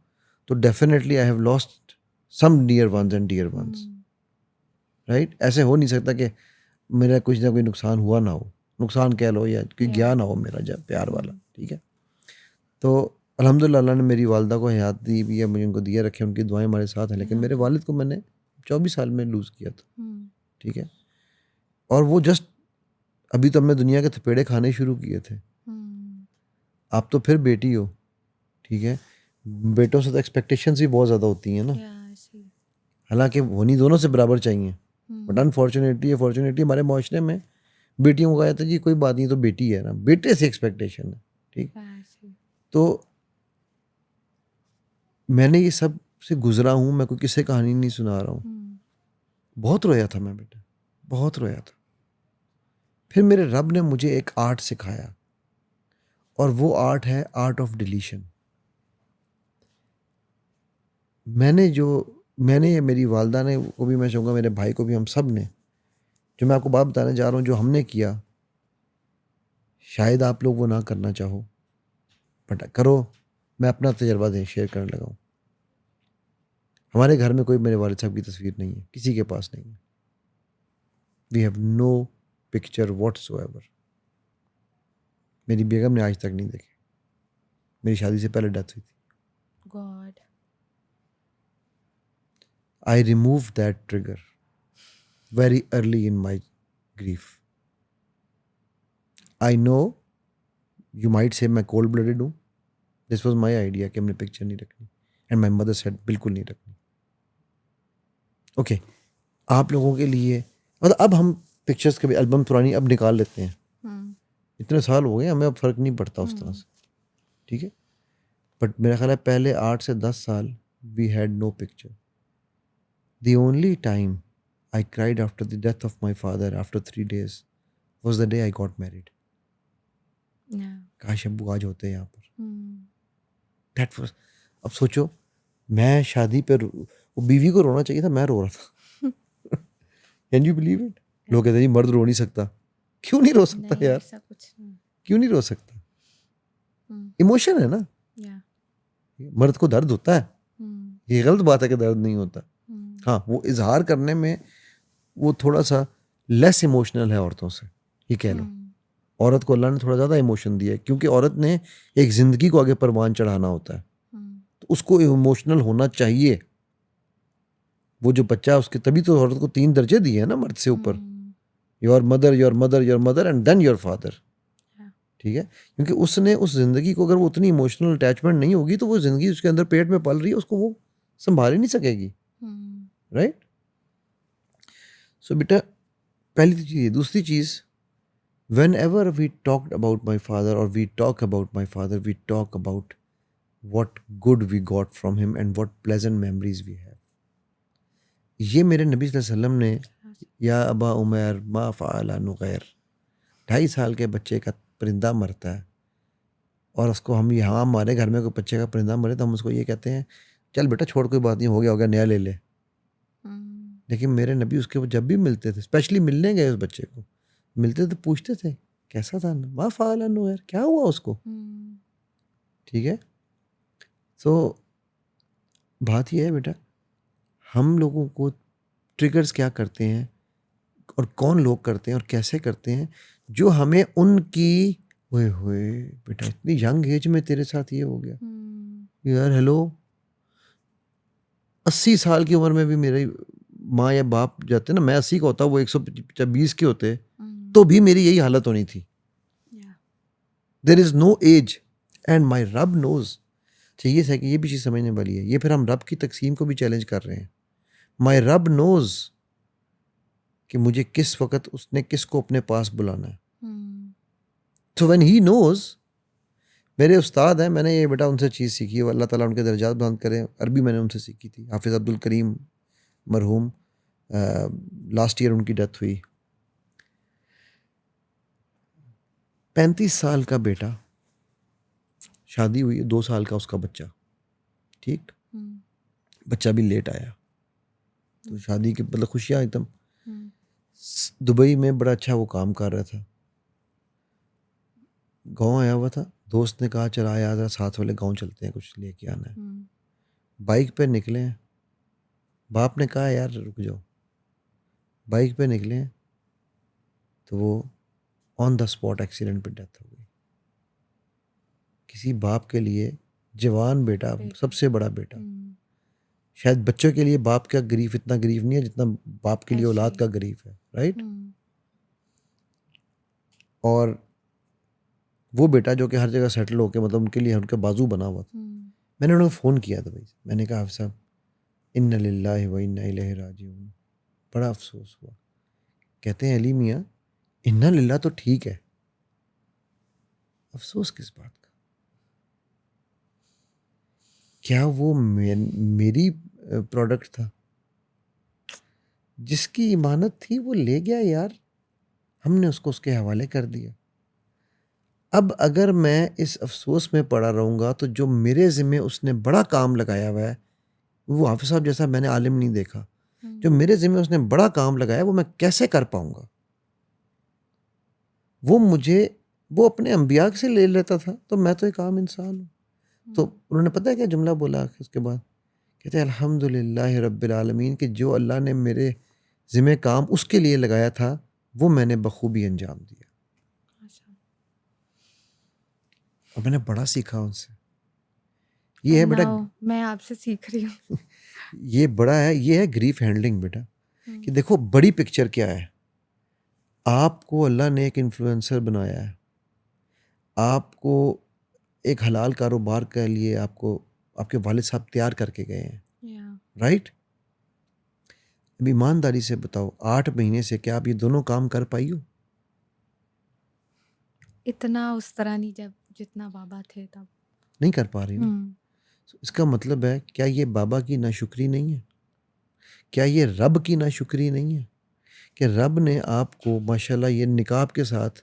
तो definitely I have lost some dear ones and dear ones. Hmm right, ऐसे हो नहीं सकता कि मेरा कुछ ना कोई नुकसान हुआ ना हो, नुकसान कह लो या कोई या गया ना हो मेरा जब प्यार वाला। हम्म ठीक है, तो अल्हम्दुलिल्लाह अल्लाह ने मेरी वालदा को हयात दी भी है, मुझे उनको दिया रखे, उनकी दुआएं हमारे साथ हैं। लेकिन मेरे वालिद को मैंने 24 साल में लूज़ किया था। हम्म ठीक है, और वो जस्ट अभी तो हमने दुनिया के थपेड़े खाने शुरू किए थे। हम्म आप तो फिर बेटी हो। ठीक है, बेटों से तो एक्सपेक्टेशंस भी बहुत ज़्यादा होती हैं ना, या ऐसे ही। हालांकि होनी दोनों से बराबर चाहिए। बट हम्म अनफॉर्चुनेटली हमारे माशरे में बेटियों को कहा जाता है जी कोई बात नहीं, तो बेटी है ना, बेटे से एक्सपेक्टेशन है। ठीक, या ऐसे ही। तो मैंने ये सब से गुजरा हूँ, मैं कोई किस्से कहानी नहीं सुना रहा हूँ। हम्म बहुत रोया था मैं बेटा, बहुत रोया था। फिर मेरे रब ने मुझे एक आर्ट सिखाया, और वो आर्ट है आर्ट ऑफ डिलीशन। मैंने मेरी वालदा ने को भी, मैं चाहूँगा मेरे भाई को भी, हम सब ने, जो मैं आपको बात बताने जा रहा हूँ जो हमने किया, शायद आप लोग वो ना करना चाहो, बट करो। मैं अपना तजर्बा दे शेयर करने लगा हूँ। हमारे घर में कोई मेरे वालिद साहब की तस्वीर नहीं है, किसी के पास नहीं है। We have no picture whatsoever. मेरी बेगम ने आज तक नहीं देखी, मेरी शादी से पहले डेथ हुई थी। God. I remove that trigger very early in my grief. I know you might say मैं कोल्ड ब्लडेड हूँ, दिस वॉज माई आइडिया कि हमने पिक्चर नहीं रखनी, एंड माई मदर सेड बिल्कुल नहीं रखनी। ओके, आप लोगों के लिए मतलब अब हम पिक्चर्स के भी एल्बम पुरानी अब निकाल लेते हैं, हम्म इतने साल हो गए हमें, अब फ़र्क नहीं पड़ता उस तरह से। ठीक है, बट मेरा ख्याल है पहले 8 से 10 साल we had no picture. The only time I cried after the death of my father after 3 days was the day I got married. या काश अब्बू आज होते यहाँ पर। हम्म दैट वाज, अब सोचो, मैं शादी पर वो बीवी को रोना चाहिए था, मैं रो रहा था। Can you believe it? लोग कहते हैं जी मर्द रो नहीं सकता। क्यों नहीं रो सकता नहीं, यार, ऐसा कुछ नहीं। क्यों नहीं रो सकता? हम्म इमोशन है ना, या मर्द को दर्द होता है, हम्म ये गलत बात है कि दर्द नहीं होता। हम्म हाँ, वो इजहार करने में वो थोड़ा सा लेस इमोशनल है औरतों से, ये कह लो। हम्म औरत को अल्लाह ने थोड़ा ज़्यादा इमोशन दिया है, क्योंकि औरत ने एक ज़िंदगी को आगे परवान चढ़ाना होता है, हम्म तो उसको इमोशनल होना चाहिए। वो जो बच्चा है उसके, तभी तो औरत को 3 दर्जे दिए हैं ना मर्द से ऊपर, hmm your mother your mother your mother and then your father. या ठीक है, क्योंकि उसने उस ज़िंदगी को, अगर वो उतनी इमोशनल अटैचमेंट नहीं होगी तो वो ज़िंदगी उसके अंदर पेट में पल रही है, उसको वो संभाल ही नहीं सकेगी, राइट? सो बेटा, पहली तो चीज़। दूसरी चीज़, whenever we talked about my father, or we talk about my father, we talk about what good we got from him and what pleasant memories we have. ये मेरे नबी सल्लल्लाहु अलैहि वसल्लम ने, या अबा उमैर मा फ़अला नुग़ैर, 2.5 साल के बच्चे का परिंदा मरता है और उसको हम यहाँ, हमारे घर में कोई बच्चे का परिंदा मरे तो हम उसको ये कहते हैं, चल बेटा छोड़, कोई बात नहीं, हो गया नया ले ले। लेकिन मेरे नबी उसके वो जब भी मिलते थे, स्पेशली मिलने गए उस बच्चे को, मिलते तो पूछते थे कैसा था, मा फ़अला नुग़ैर, क्या हुआ उसको, ठीक है। तो बात यह है बेटा, हम लोगों को ट्रिगर्स क्या करते हैं और कौन लोग करते हैं और कैसे करते हैं, जो हमें उनकी, ओए होए बेटा इतनी यंग एज में तेरे साथ ये हो गया यार, हेलो, 80 साल की उम्र में भी मेरी माँ या बाप जाते ना, मैं 80 का होता, वो 120 के होते, तो भी मेरी यही हालत होनी थी। There is no age and my रब नोज। चाहिए है कि ये भी चीज़ समझने वाली है, ये फिर हम रब की तकसीम को भी चैलेंज कर रहे हैं। माई रब नोज कि मुझे किस वक्त उसने किसको अपने पास बुलाना है। तो व्हेन ही नोज, मेरे उस्ताद हैं, मैंने ये बेटा उनसे चीज़ सीखी है, अल्लाह ताला उनके दर्जात बुलंद करे। अरबी मैंने उनसे सीखी थी, हाफिज़ अब्दुल करीम मरहूम, लास्ट ईयर उनकी डेथ हुई। 35 साल का बेटा, शादी हुई, 2 साल का उसका बच्चा, ठीक, बच्चा भी लेट आया, तो शादी की मतलब खुशियाँ एकदम। दुबई में बड़ा अच्छा वो काम कर रहा था, गांव आया हुआ था, दोस्त ने कहा चला यार साथ वाले गांव चलते हैं, कुछ लेके आना है। बाइक पे निकले हैं, बाप ने कहा यार रुक जाओ, बाइक पे निकले हैं तो वो ऑन द स्पॉट एक्सीडेंट पे डेथ हो गई। किसी बाप के लिए जवान बेटा, सबसे बड़ा बेटा, शायद बच्चों के लिए बाप का ग्रीफ इतना ग्रीफ नहीं है जितना बाप के लिए औलाद का ग्रीफ है, राइट? और वो बेटा जो कि हर जगह सेटल होके, मतलब उनके लिए उनका बाजू बना हुआ था। मैंने उन्हें फ़ोन किया था भाई, मैंने कहा हाफ़िज़ साहब इन्ना लिल्लाहि व इन्ना इलैहि राजिऊन। बड़ा अफसोस हुआ। कहते हैं अली मियाँ, इन्ना लिल्लाह तो ठीक है, अफसोस किस बात का? क्या वो मेरी प्रोडक्ट था? जिसकी इमानत थी वो ले गया यार, हमने उसको उसके हवाले कर दिया। अब अगर मैं इस अफसोस में पड़ा रहूँगा तो जो मेरे ज़िम्मे उसने बड़ा काम लगाया हुआ है, वो हाफ़िज़ साहब जैसा मैंने आलिम नहीं देखा। जो मेरे ज़िम्मे उसने बड़ा काम लगाया वो मैं कैसे कर पाऊँगा? वो अपने अंबिया से ले लेता था, तो मैं तो एक आम इंसान हूँ। तो उन्होंने पता है क्या जुमला बोला उसके बाद? कहते हैं अल्हम्दुलिल्लाहि रब्बिल आलमीन, कि जो अल्लाह ने मेरे ज़िम्मे काम उसके लिए लगाया था, वो मैंने बखूबी अंजाम दिया। और मैंने बड़ा सीखा उनसे। ये है बेटा, मैं आपसे सीख रही हूँ। ये बड़ा है, ये है ग्रीफ हैंडलिंग बेटा। कि देखो बड़ी पिक्चर क्या है। आपको अल्लाह ने एक इन्फ्लुएंसर बनाया है, आपको एक हलाल कारोबार के लिए आपको आपके वालिद साहब तैयार करके गए हैं, राइट? अब ईमानदारी से बताओ, 8 महीने से क्या आप ये दोनों काम कर पाई हो? इतना उस तरह नहीं, जब जितना बाबा थे तब। नहीं कर पा रही ना। इसका मतलब है, क्या ये बाबा की नाशुक्री नहीं है? क्या ये रब की नाशुक्री नहीं है कि रब ने आपको माशाल्लाह ये निकाब के साथ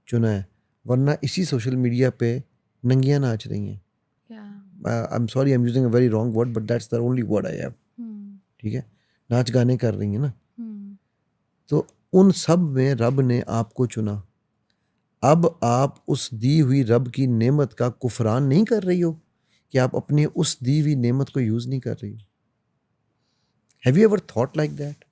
चुना है, वरना इसी सोशल मीडिया पे नंगियां नाच रही हैं। I am sorry, I am using a very wrong word, but that's the only word I have. ठीक है, नाच गाने कर रही हैं ना। तो उन सब में रब ने आपको चुना। अब आप उस दी हुई रब की नेमत का कुफरान नहीं कर रही हो कि आप अपनी उस दी हुई नेमत को यूज नहीं कर रही हो। Have you ever thought like that?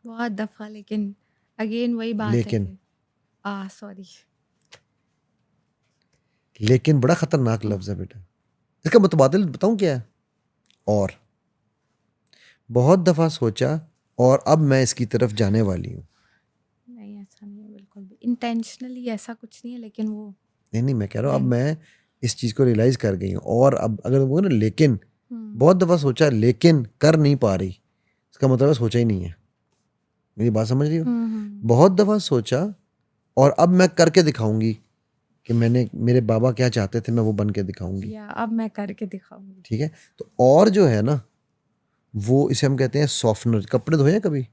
बहुत दफा, लेकिन अगेन वही बात है लेकिन कि सॉरी, लेकिन बड़ा खतरनाक लफ्ज है बेटा। इसका मुतबादिल बताऊं क्या है? और बहुत दफा सोचा और अब मैं इसकी तरफ जाने वाली हूँ। नहीं ऐसा नहीं है बिल्कुल भी। इंटेंशनली ऐसा कुछ नहीं है, लेकिन वो नहीं मैं कह रहा हूँ अब नहीं। मैं इस चीज़ को रियलाइज़ कर गई हूँ। और अब अगर वो ना लेकिन हम्म बहुत दफ़ा सोचा लेकिन कर नहीं पा रही, इसका मतलब है सोचा ही नहीं है। मेरी बात समझ रही हो? हम्म बहुत दफ़ा सोचा और अब मैं करके दिखाऊंगी कि मैंने मेरे बाबा क्या चाहते थे मैं वो बन के दिखाऊंगी। या अब मैं करके दिखाऊंगी। ठीक है, तो और जो है ना वो इसे हम कहते हैं सॉफ्टनर। कपड़े धोए हैं कभी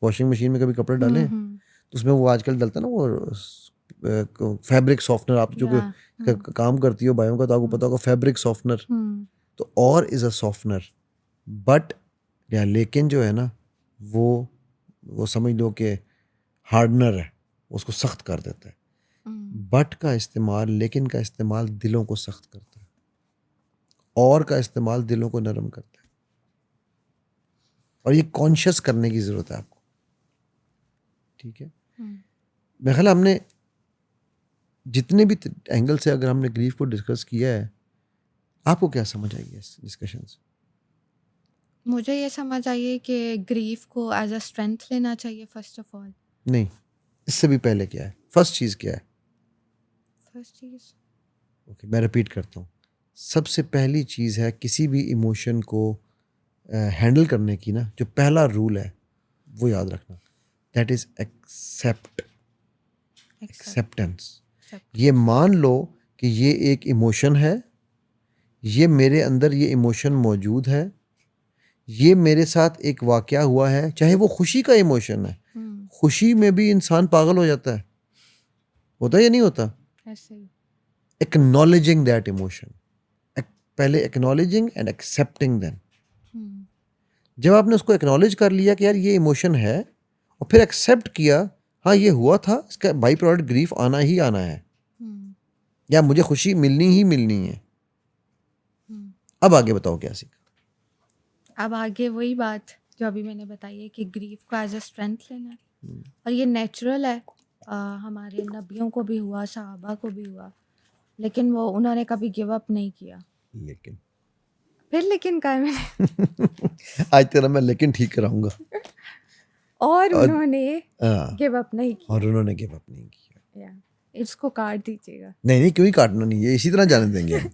वॉशिंग मशीन में, कभी कपड़े डाले हैं हम्म तो उसमें वो आजकल डलता है ना वो फैब्रिक सॉफ्टनर। आप जो या काम करती हो बायों का तो आपको पता होगा फैब्रिक सॉफ्टनर। हम्म तो और इज़ अ सॉफ्टनर बट या लेकिन जो है ना वो समझ लो कि हार्डनर है, उसको सख्त कर देता है। हम्म बट का इस्तेमाल लेकिन का इस्तेमाल दिलों को सख्त करता है, और का इस्तेमाल दिलों को नरम करता है। और ये कॉन्शियस करने की ज़रूरत है आपको। ठीक है, हम्म। मेरे ख्याल है हमने जितने भी एंगल से अगर हमने ग्रीफ को डिस्कस किया है, आपको क्या समझ आई है इस डिस्कशन से? मुझे ये समझ आई है कि ग्रीफ को एज अ स्ट्रेंथ लेना चाहिए फर्स्ट ऑफ ऑल। नहीं, इससे भी पहले क्या है, फर्स्ट चीज़ क्या है? फर्स्ट चीज ओके, मैं रिपीट करता हूँ। सबसे पहली चीज़ है किसी भी इमोशन को हैंडल करने की ना, जो पहला रूल है वो याद रखना, that is accept, accept acceptance. Accept. ये मान लो कि ये एक इमोशन है, ये मेरे अंदर ये इमोशन मौजूद है, ये मेरे साथ एक वाकया हुआ है, चाहे वो खुशी का इमोशन है। हम्म खुशी में भी इंसान पागल हो जाता है, होता है या नहीं होता? ऐसे ही। एक्नॉलेजिंग दैट इमोशन, पहले एक्नॉलेजिंग एंड एक्सेप्टिंग देन। हम्म जब आपने उसको एक्नॉलेज कर लिया कि यार ये इमोशन है, और फिर एक्सेप्ट किया हाँ ये हुआ था, इसका बाई प्रोडक्ट ग्रीफ आना ही आना है, हम्म या मुझे खुशी मिलनी ही मिलनी है। हम्म। अब आगे बताओ क्या सीखा? अब आगे वही बात जो अभी मैंने बताई है कि ग्रीफ को एज अ स्ट्रेंथ लेना है, और ये नेचुरल है। हमारे नबियों को भी हुआ, सहाबा को भी हुआ, लेकिन वो उन्होंने कभी गिव अप नहीं किया। लेकिन फिर लेकिन कहा है मैंने। आज तेरा मैं लेकिन ठीक कराऊंगा। और और उन्होंने हाँ, गिव अप नहीं और किया। उन्होंने गिव अप नहीं किया। या इसको काट दीजिएगा। नहीं नहीं, क्यों ही काटना, नहीं ये इसी तरह जाने देंगे हम,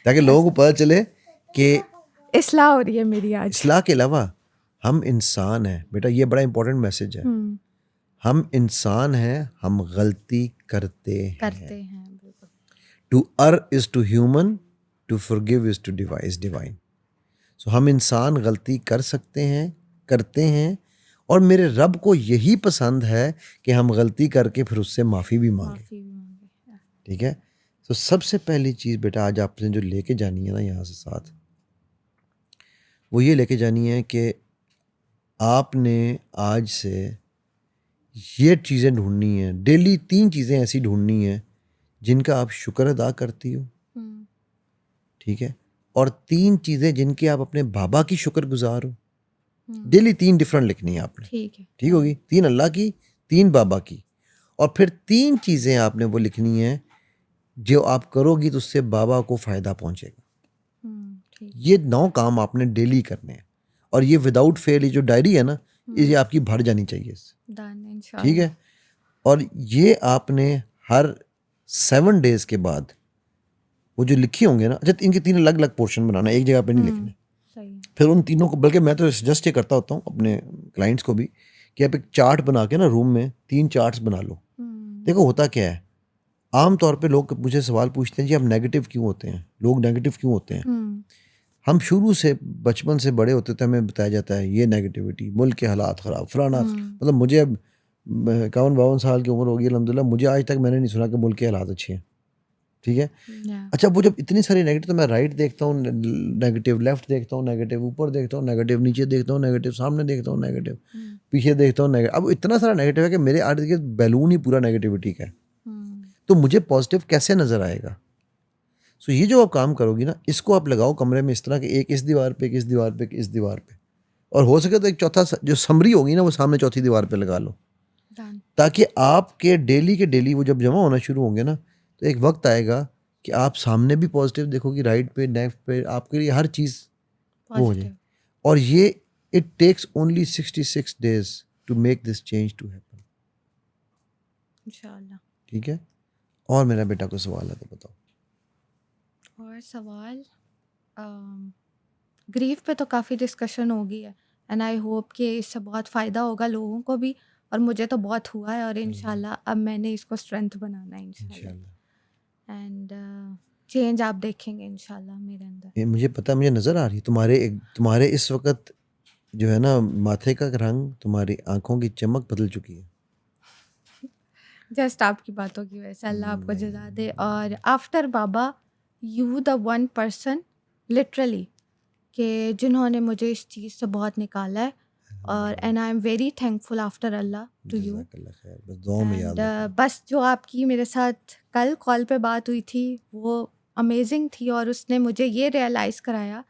ताकि लोगों को ऐसा पता चले कि इस्लाह हो रही है मेरी आज। इस्लाह के अलावा हम इंसान हैं। बेटा ये बड़ा इंपॉर्टेंट मैसेज है। हम्म हम इंसान हैं, हम गलती करते करते हैं। हैं बिल्कुल। To err is to human, to forgive is to divine. So हम इंसान गलती कर सकते हैं, करते हैं, और मेरे रब को यही पसंद है कि हम गलती करके फिर उससे माफ़ी भी मांगें। माफी भी मांगे। या, ठीक है, तो सबसे पहली चीज़ बेटा आज आपने जो लेके जानी है ना यहाँ से साथ, वो ये लेके जानी है कि आपने आज से ये चीज़ें ढूंढनी है, डेली 3 चीज़ें ऐसी ढूंढनी है जिनका आप शुक्र अदा करती हो। हम्म ठीक है, और 3 चीज़ें जिनके आप अपने बाबा की शुक्रगुजार हो। हम्म। डेली 3 डिफरेंट लिखनी है आपने। ठीक है। ठीक होगी, 3 अल्लाह की, 3 बाबा की, और फिर 3 चीज़ें आपने वो लिखनी है जो आप करोगी तो उससे बाबा को फ़ायदा पहुंचेगा। ठीक। ये 9 काम आपने डेली करने हैं, और ये विदाउट फेल, ये जो डायरी है ना, ये आपकी भर जानी चाहिए इससे। डन ठीक इंशाल्लाह। है, और ये आपने हर 7 डेज के बाद वो जो लिखे होंगे ना, अच्छा इनके 3 अलग अलग पोर्शन बनाना, एक जगह पे नहीं लिखने। सही है। फिर उन तीनों को, बल्कि मैं तो सजेस्ट ये करता होता हूँ अपने क्लाइंट्स को भी कि आप एक चार्ट बना के ना रूम में 3 चार्ट्स बना लो। देखो होता क्या है, आम तौर पे लोग मुझे सवाल पूछते हैं जी आप नेगेटिव क्यों होते हैं, लोग नेगेटिव क्यों होते हैं। हम शुरू से बचपन से बड़े होते थे हमें बताया जाता है ये नेगेटिविटी, मुल्क के हालात ख़राब, फलाना, मतलब मुझे अब 51-52 साल की उम्र होगी अल्हम्दुलिल्लाह, मुझे आज तक मैंने नहीं सुना कि मुल्क के हालात अच्छे हैं। ठीक है, या अच्छा वो जब इतनी सारी नेगेटिव, तो मैं राइट देखता हूँ नेगेटिव, लेफ्ट देखता हूँ नेगेटिव, ऊपर देखता हूँ नेगेटिव, नीचे देखता हूँ नेगेटिव, सामने देखता हूँ नेगेटिव, पीछे देखता हूँ नेगेटिव। अब इतना सारा नेगेटिव है कि मेरे आर्ट के बैलून ही पूरा नेगेटिविटी का है, तो मुझे पॉजिटिव कैसे नज़र आएगा? सो ये जो आप काम करोगी ना, इसको आप लगाओ कमरे में इस तरह के, एक इस दीवार पे, एक इस दीवार पे, एक इस दीवार पे, और हो सके तो एक चौथा जो समरी होगी ना वो सामने चौथी दीवार पे लगा लो, डन। ताकि आपके डेली के डेली वो जब जमा होना शुरू होंगे ना, तो एक वक्त आएगा कि आप सामने भी पॉजिटिव देखोगी, राइट पे, लेफ्ट पे, आपके लिए हर चीज़ वो हो जाए। पॉजिटिव। और ये it takes only 66 days to make this change to happen. इंशाल्लाह। ठीक है? और मेरा बेटा कोई सवाल है तो बताओ। और सवाल ग्रीफ पे तो काफ़ी डिस्कशन हो गई है एंड आई होप कि इससे बहुत फ़ायदा होगा लोगों को भी, और मुझे तो बहुत हुआ है, और इंशाल्लाह अब मैंने इसको स्ट्रेंथ बनाना है इंशाल्लाह। इंशाल्लाह। एंड चेंज आप देखेंगे इंशाल्लाह मेरे अंदर। ये मुझे पता है, मुझे नज़र आ रही है तुम्हारे इस वक़्त जो है ना माथे का रंग, तुम्हारी आँखों की चमक बदल चुकी है। जस्ट आपकी बातों की वजह से, अल्लाह आपको जज़ा दे। नहीं। और after Baba, you the one person literally कि जिन्होंने मुझे इस चीज़ से बहुत निकाला है, और and I am very thankful after Allah to you. जज़ाकल्लाह खैर, बस दुआ में याद एंड रखना। बस जो आपकी मेरे साथ कल कॉल पे बात हुई थी वो अमेजिंग थी, और उसने मुझे ये रियलाइज़ कराया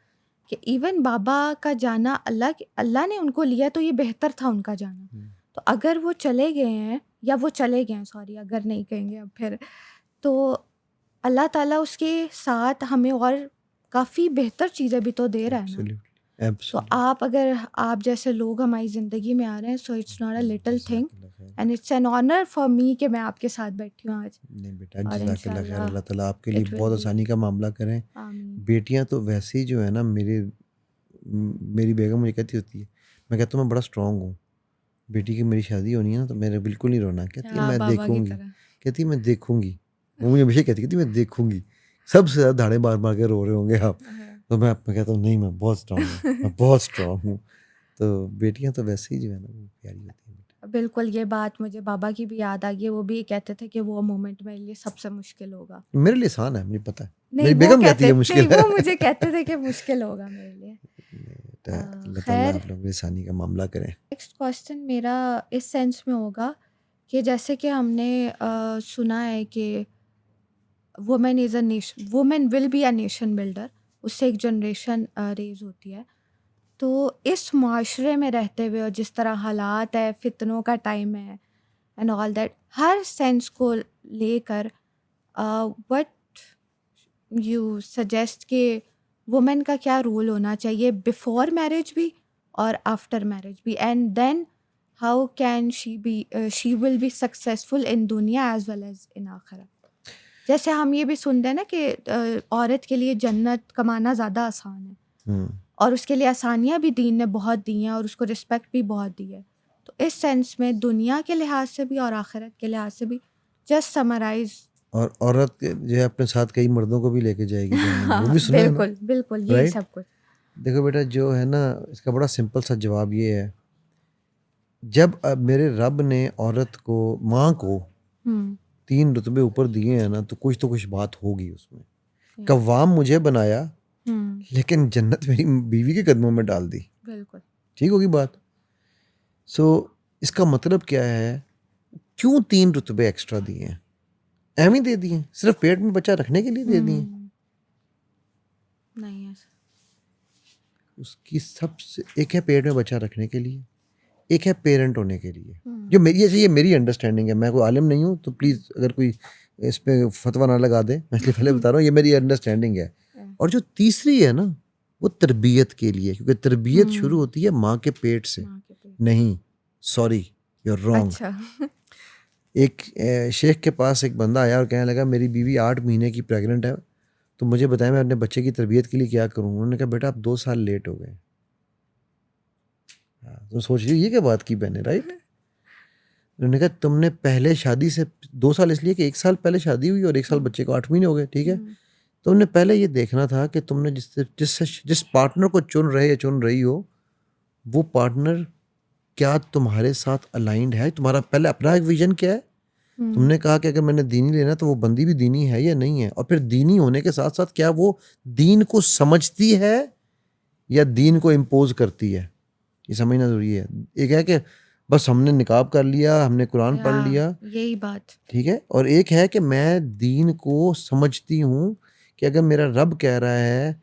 कि इवन बाबा का जाना, अल्लाह ने उनको लिया तो ये बेहतर था उनका जाना। तो अगर वो चले गए हैं, या वो चले गए हैं, सॉरी अगर नहीं कहेंगे अब फिर, तो अल्लाह ताला उसके साथ हमें और काफ़ी बेहतर चीज़ें भी तो दे रहा है ना। एब्सोल्युटली, तो एब्सोल्युटली। अगर आप जैसे लोग हमारी ज़िंदगी में आ रहे हैं, so it's not a little thing, जज़ाकल्लाह खैर। And it's an honour for me कि मैं आपके साथ बैठी हूँ आज। नहीं बेटा, और जज़ाकल्लाह खैर, इंशाल्लाह अल्लाह ताला आपके लिए इट विल बहुत बी। आसानी का मामला करें। आमीन। बेटियां तो वैसे ही जो है ना, मेरी बेगम मुझे कहती होती है, मैं कहता हूँ मैं बड़ा स्ट्रांग हूँ, बेटी की मेरी शादी होनी है ना तो मेरे बिल्कुल नहीं रोना। कहती है हाँ, मैं बाबा की देखूंगी, तरह। कहती है मैं देखूंगी। वो मुझे हमेशा कहती मैं देखूंगी, सबसे ज़्यादा धाड़े मार मार के रो रहे होंगे आप। हाँ। तो मैं कहता हूँ नहीं, मैं बहुत स्ट्रांग हूँ, मैं बहुत स्ट्रांग हूँ। तो बेटियां तो वैसे ही जो है ना वो प्यारी होती हैं। बिल्कुल, ये बात मुझे बाबा की भी याद आ गई। वो भी कहते थे कि वो मोमेंट मेरे लिए सबसे मुश्किल होगा। मेरे लिए आसान है, मुझे पता है। नहीं, मेरी बेगम कहती है मुश्किल है। वो मुझे कहते थे कि मुश्किल होगा मेरे लिए। बेटा, अल्लाह ताला खैर, आप लोगों की आसानी का मामला करें। नेक्स्ट क्वेश्चन मेरा इस सेंस में होगा कि जैसे कि हमने सुना है कि women will be a nation builder, उससे एक जनरेशन रेज होती है। तो इस माशरे में रहते हुए और जिस तरह हालात है, फितनों का टाइम है एंड ऑल दैट, हर सेंस को लेकर व्हाट यू सजेस्ट कि वुमेन का क्या रोल होना चाहिए बिफोर मैरिज भी और आफ्टर मैरिज भी, and then how can she will be successful in दुनिया एज वेल एज इन आखिरत। जैसे हम ये भी सुनते हैं ना कि औरत के लिए जन्नत कमाना ज़्यादा आसान है, हम्म। और उसके लिए आसानियाँ भी दीन ने बहुत दी हैं, और उसको रिस्पेक्ट भी बहुत दी है। तो इस सेंस में दुनिया के लिहाज से भी और आखिरत के लिहाज से भी, जस्ट समराइज। और औरत जो है अपने साथ कई मर्दों को भी लेके जाएगी जहन्नम, वो भी सुना है ना? बिल्कुल बिल्कुल, यही राइट। सब कुछ। देखो बेटा, जो है ना इसका बड़ा सिंपल सा जवाब ये है, जब मेरे रब ने औरत को, माँ को हम्म। 3 रुतबे ऊपर दिए हैं ना, तो कुछ बात होगी उसमें। Yeah. कव्वाम मुझे बनाया, हम्म। लेकिन जन्नत मेरी बीवी के कदमों में डाल दी। बिल्कुल। ठीक होगी बात? सो इसका मतलब क्या है, क्यों 3 रुतबे एक्स्ट्रा दिए हैं? एम ही दे दिए हैं, सिर्फ पेट में बच्चा रखने के लिए दे दिए हैं। नहीं है। उसकी सबसे, एक है पेट में बच्चा रखने के लिए, एक है पेरेंट होने के लिए। जो ये मेरी अंडरस्टैंडिंग है, मैं कोई आलिम नहीं हूँ, तो प्लीज़ अगर कोई इस पे फतवा ना लगा दे, मैं इसलिए पहले बता रहा हूँ, ये मेरी अंडरस्टैंडिंग है। और जो तीसरी है ना, वो तरबियत के लिए, क्योंकि तरबियत शुरू होती है माँ के पेट से। माँ के पेट। नहीं, सॉरी, यू आर रॉन्ग। अच्छा। एक शेख के पास एक बंदा आया और कहने लगा मेरी बीवी 8 महीने की प्रेग्नेंट है, तो मुझे बताएं मैं अपने बच्चे की तरबियत के लिए क्या करूं। उन्होंने कहा बेटा आप 2 साल लेट हो गए। हाँ, तो सोच रही ये क्या बात की मैंने, राइट? उन्होंने कहा तुमने पहले शादी से 2 साल इसलिए कि 1 साल पहले शादी हुई और 1 साल बच्चे को 8 महीने हो गए, ठीक है? तुमने पहले ये देखना था कि तुमने जिस पार्टनर को चुन रहे या चुन रही हो, वो पार्टनर क्या तुम्हारे साथ अलाइंड है? तुम्हारा पहले अपना एक विजन क्या है? तुमने कहा कि अगर मैंने दीनी लेना तो वो बंदी भी दीनी है या नहीं है, और फिर दीनी होने के साथ साथ क्या वो दीन को समझती है या दीन को इम्पोज करती है? ये समझना जरूरी है। एक है कि बस हमने निकाब कर लिया, हमने कुरान पढ़ लिया, यही बात। ठीक है, और एक है कि मैं दीन को समझती हूँ कि अगर मेरा रब कह रहा है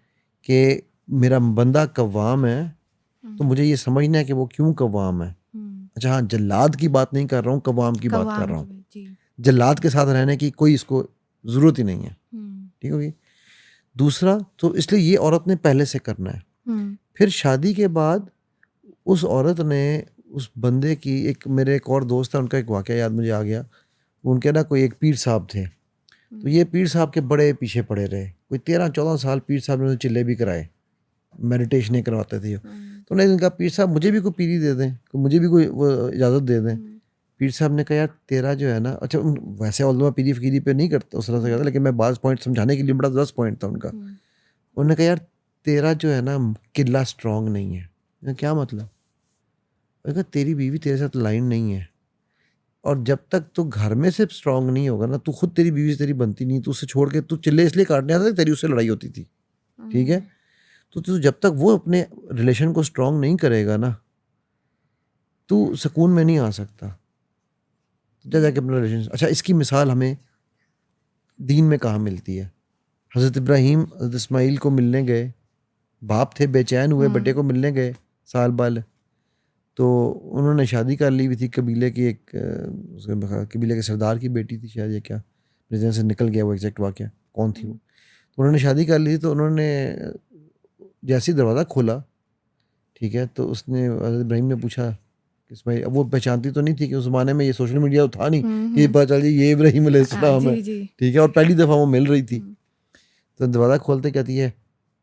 कि मेरा बंदा कव्वाम है, तो मुझे ये समझना है कि वो क्यों कव्वाम है। अच्छा हाँ, जल्लाद की बात नहीं कर रहा हूँ, कव्वाम की बात कर रहा हूँ। जल्लाद के साथ रहने की कोई इसको ज़रूरत ही नहीं है। ठीक होगी? दूसरा, तो इसलिए ये औरत ने पहले से करना है। फिर शादी के बाद उस औरत ने उस बंदे की, एक मेरे एक और दोस्त है, उनका एक वाक़या याद मुझे आ गया। उनके ना कोई एक पीर साहब थे, तो ये पीर साहब के बड़े पीछे पड़े रहे। कोई 13-14 साल पीर साहब ने उन्हें चिल्ले भी कराए, मेडिटेशन करवाते थे। तो उन्होंने कहा पीर साहब मुझे भी कोई पीरी दे दें, मुझे भी कोई वो इजाज़त दे दें। पीर साहब ने कहा यार तेरा जो है ना, अच्छा वैसे ऑल्दो मैं पीरी फ़कीरी पे नहीं करता उस तरह से करता, लेकिन मैं बाज़ पॉइंट समझाने के लिए, बड़ा 10 पॉइंट था उनका। उन्होंने कहा यार तेरा जो है ना किला स्ट्रॉन्ग नहीं है। मैंने कहा, क्या मतलब? मैंने कहा तेरी बीवी तेरे साथ लाइन नहीं है, और जब तक तू घर में से स्ट्रॉन्ग नहीं होगा ना, तू खुद तेरी बीवी से तेरी बनती नहीं, तू उसे छोड़ के तू चिल्ले इसलिए काटने आता था, तेरी उससे लड़ाई होती थी, ठीक है? तो तू जब तक वो अपने रिलेशन को स्ट्रॉन्ग नहीं करेगा ना, तू सुकून में नहीं आ सकता। जा जाके अपना रिलेशन, अच्छा इसकी मिसाल हमें दीन में कहाँ मिलती है? हज़रत इब्राहीम हज़रत इस्माइल को मिलने गए, बाप थे बेचैन हुए, बेटे को मिलने गए साल बाल, तो उन्होंने शादी कर ली हुई थी कबीले की एक कबीले के सरदार की बेटी थी शायद, या क्या मेरे ज़हन से निकल गया वो एग्जैक्ट वाक़या कौन थी वो। तो उन्होंने शादी कर ली थी, तो उन्होंने जैसे ही दरवाज़ा खोला, ठीक है, तो उसने हज़रत इब्राहीम ने पूछा कि इस्माइल, अब वो पहचानती तो नहीं थी कि उस ज़माने में ये सोशल मीडिया तो था नहीं कि पता चल जाए ये इब्राहीम अलैहिस्सलाम है, ठीक है, और पहली दफ़ा वो मिल रही थी। तो दरवाज़ा खोलते कहती है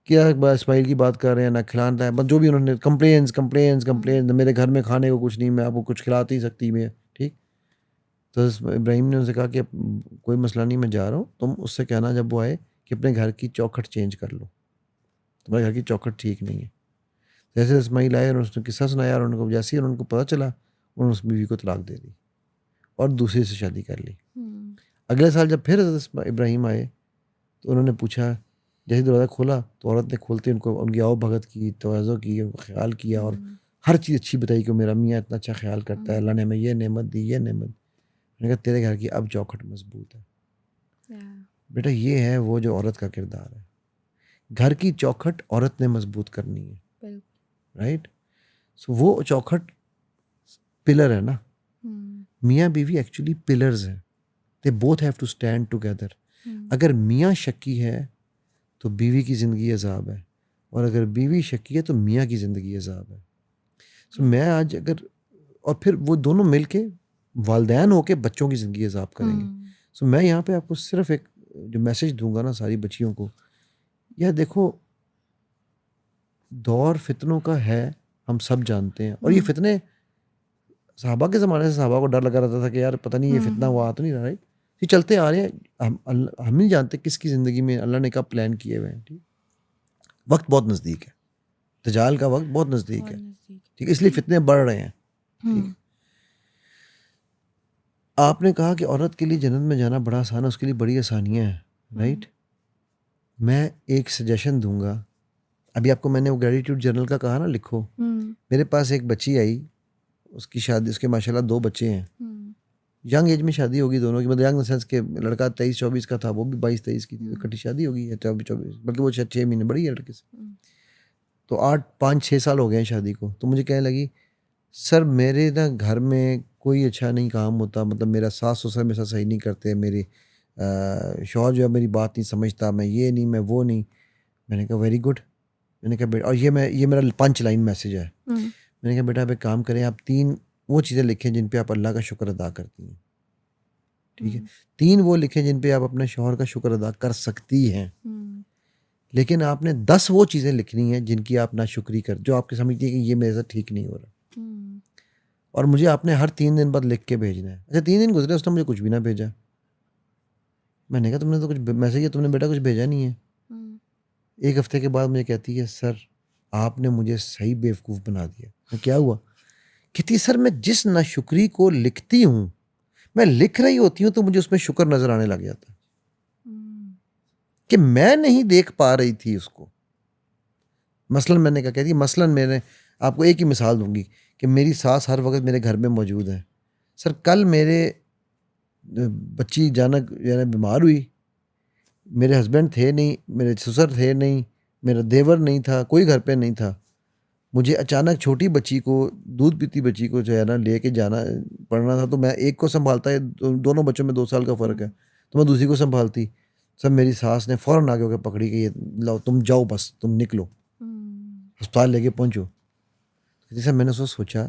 क्या इस्माइल की बात कर रहे हैं, ना खिलाना है, बस जो भी उन्होंने कंप्लेंट्स, मेरे घर में खाने को कुछ नहीं, मैं आपको कुछ खिला नहीं सकती मैं, ठीक। तो इब्राहीम ने उनसे कहा कि कोई मसला नहीं, मैं जा रहा हूँ, तुम उससे कहना जब वो आए कि अपने घर की चौखट चेंज कर लो, तुम्हारे घर की चौखट ठीक नहीं है। जैसे इस्माइल आए और उसने किस्सा सुनाया, और उनको जैसे ही उनको पता चला, उन्होंने उस बीवी को तलाक दे दी और दूसरे से शादी कर ली। अगले साल जब फिर हज़रत इब्राहीम आए, तो उन्होंने पूछा, जैसे दरवाज़ा खोला तो औरत ने खोलते उनको उनकी आओ भगत की, तवाज़ो की, उनको ख्याल किया, और हर चीज़ अच्छी बताई कि मेरा मियाँ इतना अच्छा ख्याल करता है, अल्लाह ने हमें ये नेमत दी, ये नेमत। मैंने कहा तेरे घर की अब चौखट मजबूत है बेटा, ये है वो जो औरत का किरदार है। घर की चौखट औरत ने मजबूत करनी है, राइट? सो वो चौखट पिलर है ना, मियाँ बीवी एक्चुअली पिलर्स हैं, they both have to stand together. अगर मियाँ शक्की है तो बीवी की ज़िंदगी अजाब है, और अगर बीवी शक्की है तो मियाँ की ज़िंदगी अजाब है। सो मैं आज अगर, और फिर वो दोनों मिलके वालदैन होके बच्चों की ज़िंदगी अजाब करेंगे। सो मैं यहाँ पे आपको सिर्फ एक जो मैसेज दूंगा ना सारी बच्चियों को, यह देखो दौर फितनों का है, हम सब जानते हैं, और ये फितने सहाबा के ज़माने से सहाबा को डर लगा रहता था कि यार पता नहीं ये फितना हुआ तो नहीं रहा, राइट? ये चलते आ रहे हैं, हम नहीं जानते किसकी ज़िंदगी में अल्लाह ने कब प्लान किए हुए हैं, ठीक। वक्त बहुत नज़दीक है, दजाल का वक्त बहुत नज़दीक है, ठीक, इसलिए फितने बढ़ रहे हैं, ठीक। आपने कहा कि औरत के लिए जन्नत में जाना बड़ा आसान है, उसके लिए बड़ी आसानियाँ हैं, राइट? मैं एक सजेशन दूंगा, अभी आपको मैंने वो ग्रेटिट्यूड जर्नल का कहा ना लिखो, मेरे पास एक बच्ची आई, उसकी शादी, उसके माशाल्लाह 2 बच्चे हैं, यंग एज में शादी होगी दोनों की, मतलब यंग सेंस के लड़का 23-24 का था, वो भी 22-23 की थी, इकट्ठी शादी होगी है 24-24, बल्कि वो 6 महीने बड़ी है लड़के से। तो 8-5-6 साल हो गए हैं शादी को। तो मुझे कहने लगी सर मेरे ना घर में कोई अच्छा नहीं काम होता, मतलब मेरा सास ससुर मेरे साथ सही नहीं करते, मेरे शौहर जो है मेरी बात नहीं समझता, मैं ये नहीं, मैं वो नहीं। मैंने कहा वेरी गुड। मैंने कहा बेटा, और ये मेरा 5 लाइन मैसेज है। मैंने कहा बेटा आप एक काम करें, आप 3 वो चीज़ें लिखें जिन पे आप अल्लाह का शुक्र अदा करती हैं, ठीक है? 3 वो लिखें जिन पे आप अपने शौहर का शुक्र अदा कर सकती हैं, लेकिन आपने 10 वो चीज़ें लिखनी हैं जिनकी आप नाशुक्री कर, जो आपके समझती है कि ये मेरे साथ ठीक नहीं हो रहा, और मुझे आपने हर 3 दिन बाद लिख के भेजना है। अच्छा 3 दिन गुजरे, उसने मुझे कुछ भी ना भेजा। मैंने कहा तुमने तो कुछ मैसेज किया, तुमने बेटा कुछ भेजा नहीं है। 1 हफ्ते के बाद मुझे कहती है सर आपने मुझे सही बेवकूफ़ बना दिया। मैं क्या हुआ? कहती सर मैं जिस नाशुक्री को लिखती हूँ, मैं लिख रही होती हूँ तो मुझे उसमें शुक्र नज़र आने लग जाता है कि मैं नहीं देख पा रही थी उसको। मसलन मैंने क्या कहती है, मसलन मैंने आपको एक ही मिसाल दूंगी कि मेरी सास हर वक्त मेरे घर में मौजूद है। सर कल मेरे बच्ची अचानक बीमार हुई, मेरे हस्बैंड थे नहीं, मेरे ससुर थे नहीं, मेरा देवर नहीं था, कोई घर पे नहीं था। मुझे अचानक छोटी बच्ची को, दूध पीती बच्ची को जो है ना लेके जाना पड़ना था, तो मैं एक को संभालता है, दोनों बच्चों में 2 साल का फ़र्क है, तो मैं दूसरी को संभालती। सब मेरी सास ने फ़ौरन आगे होकर पकड़ी कि ये लो तुम जाओ, बस तुम निकलो, अस्पताल लेके पहुँचो। जैसे मैंने सोचा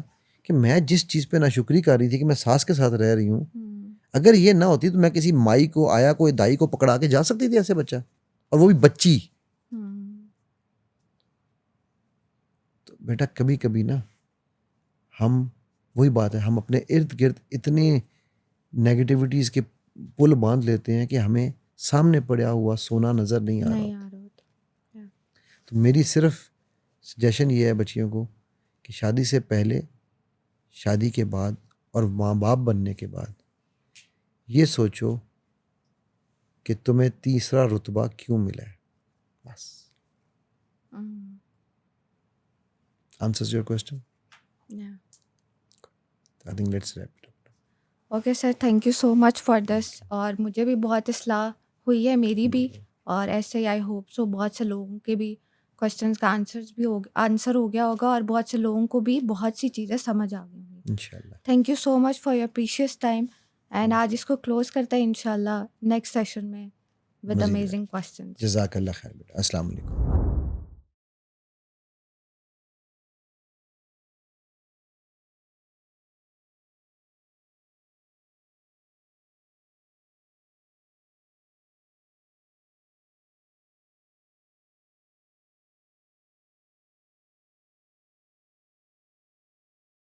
कि मैं जिस चीज़ पे नाशुक्री कर रही थी कि मैं सास के साथ रह रही हूँ, अगर ये ना होती तो मैं किसी माई को, आया कोई दाई को पकड़ा के जा सकती थी ऐसे बच्चा, और वो भी बच्ची। तो बेटा कभी कभी ना हम, वही बात है, हम अपने इर्द गिर्द इतने नेगेटिविटीज के पुल बांध लेते हैं कि हमें सामने पड़ा हुआ सोना नजर नहीं आ रहा नहीं होता। आ रहा होता। Yeah. तो मेरी सिर्फ सजेशन ये है बच्चियों को कि शादी से पहले, शादी के बाद और माँ बाप बनने के बाद ये सोचो कि तुम्हें तीसरा रुतबा क्यों मिला है। बस। Answers your question. Yeah. I think let's wrap it up. Okay sir, thank you so much for this. और मुझे भी बहुत इस्लाह हुई है, मेरी भी, और ऐसे ही आई होप सो बहुत से लोगों के भी क्वेश्चंस का आंसर हो गया होगा, और बहुत से लोगों को भी बहुत सी चीज़ें समझ आ गई होंगी। इंशाल्लाह। Thank you so much for your precious time. And आज इसको क्लोज करते हैं इंशाल्लाह नेक्स्ट सेशन में विद मज़ीद अमेजिंग क्वेश्चंस। जज़ाकल्लाह खैर बेटा। अस्सलाम वालेकुम।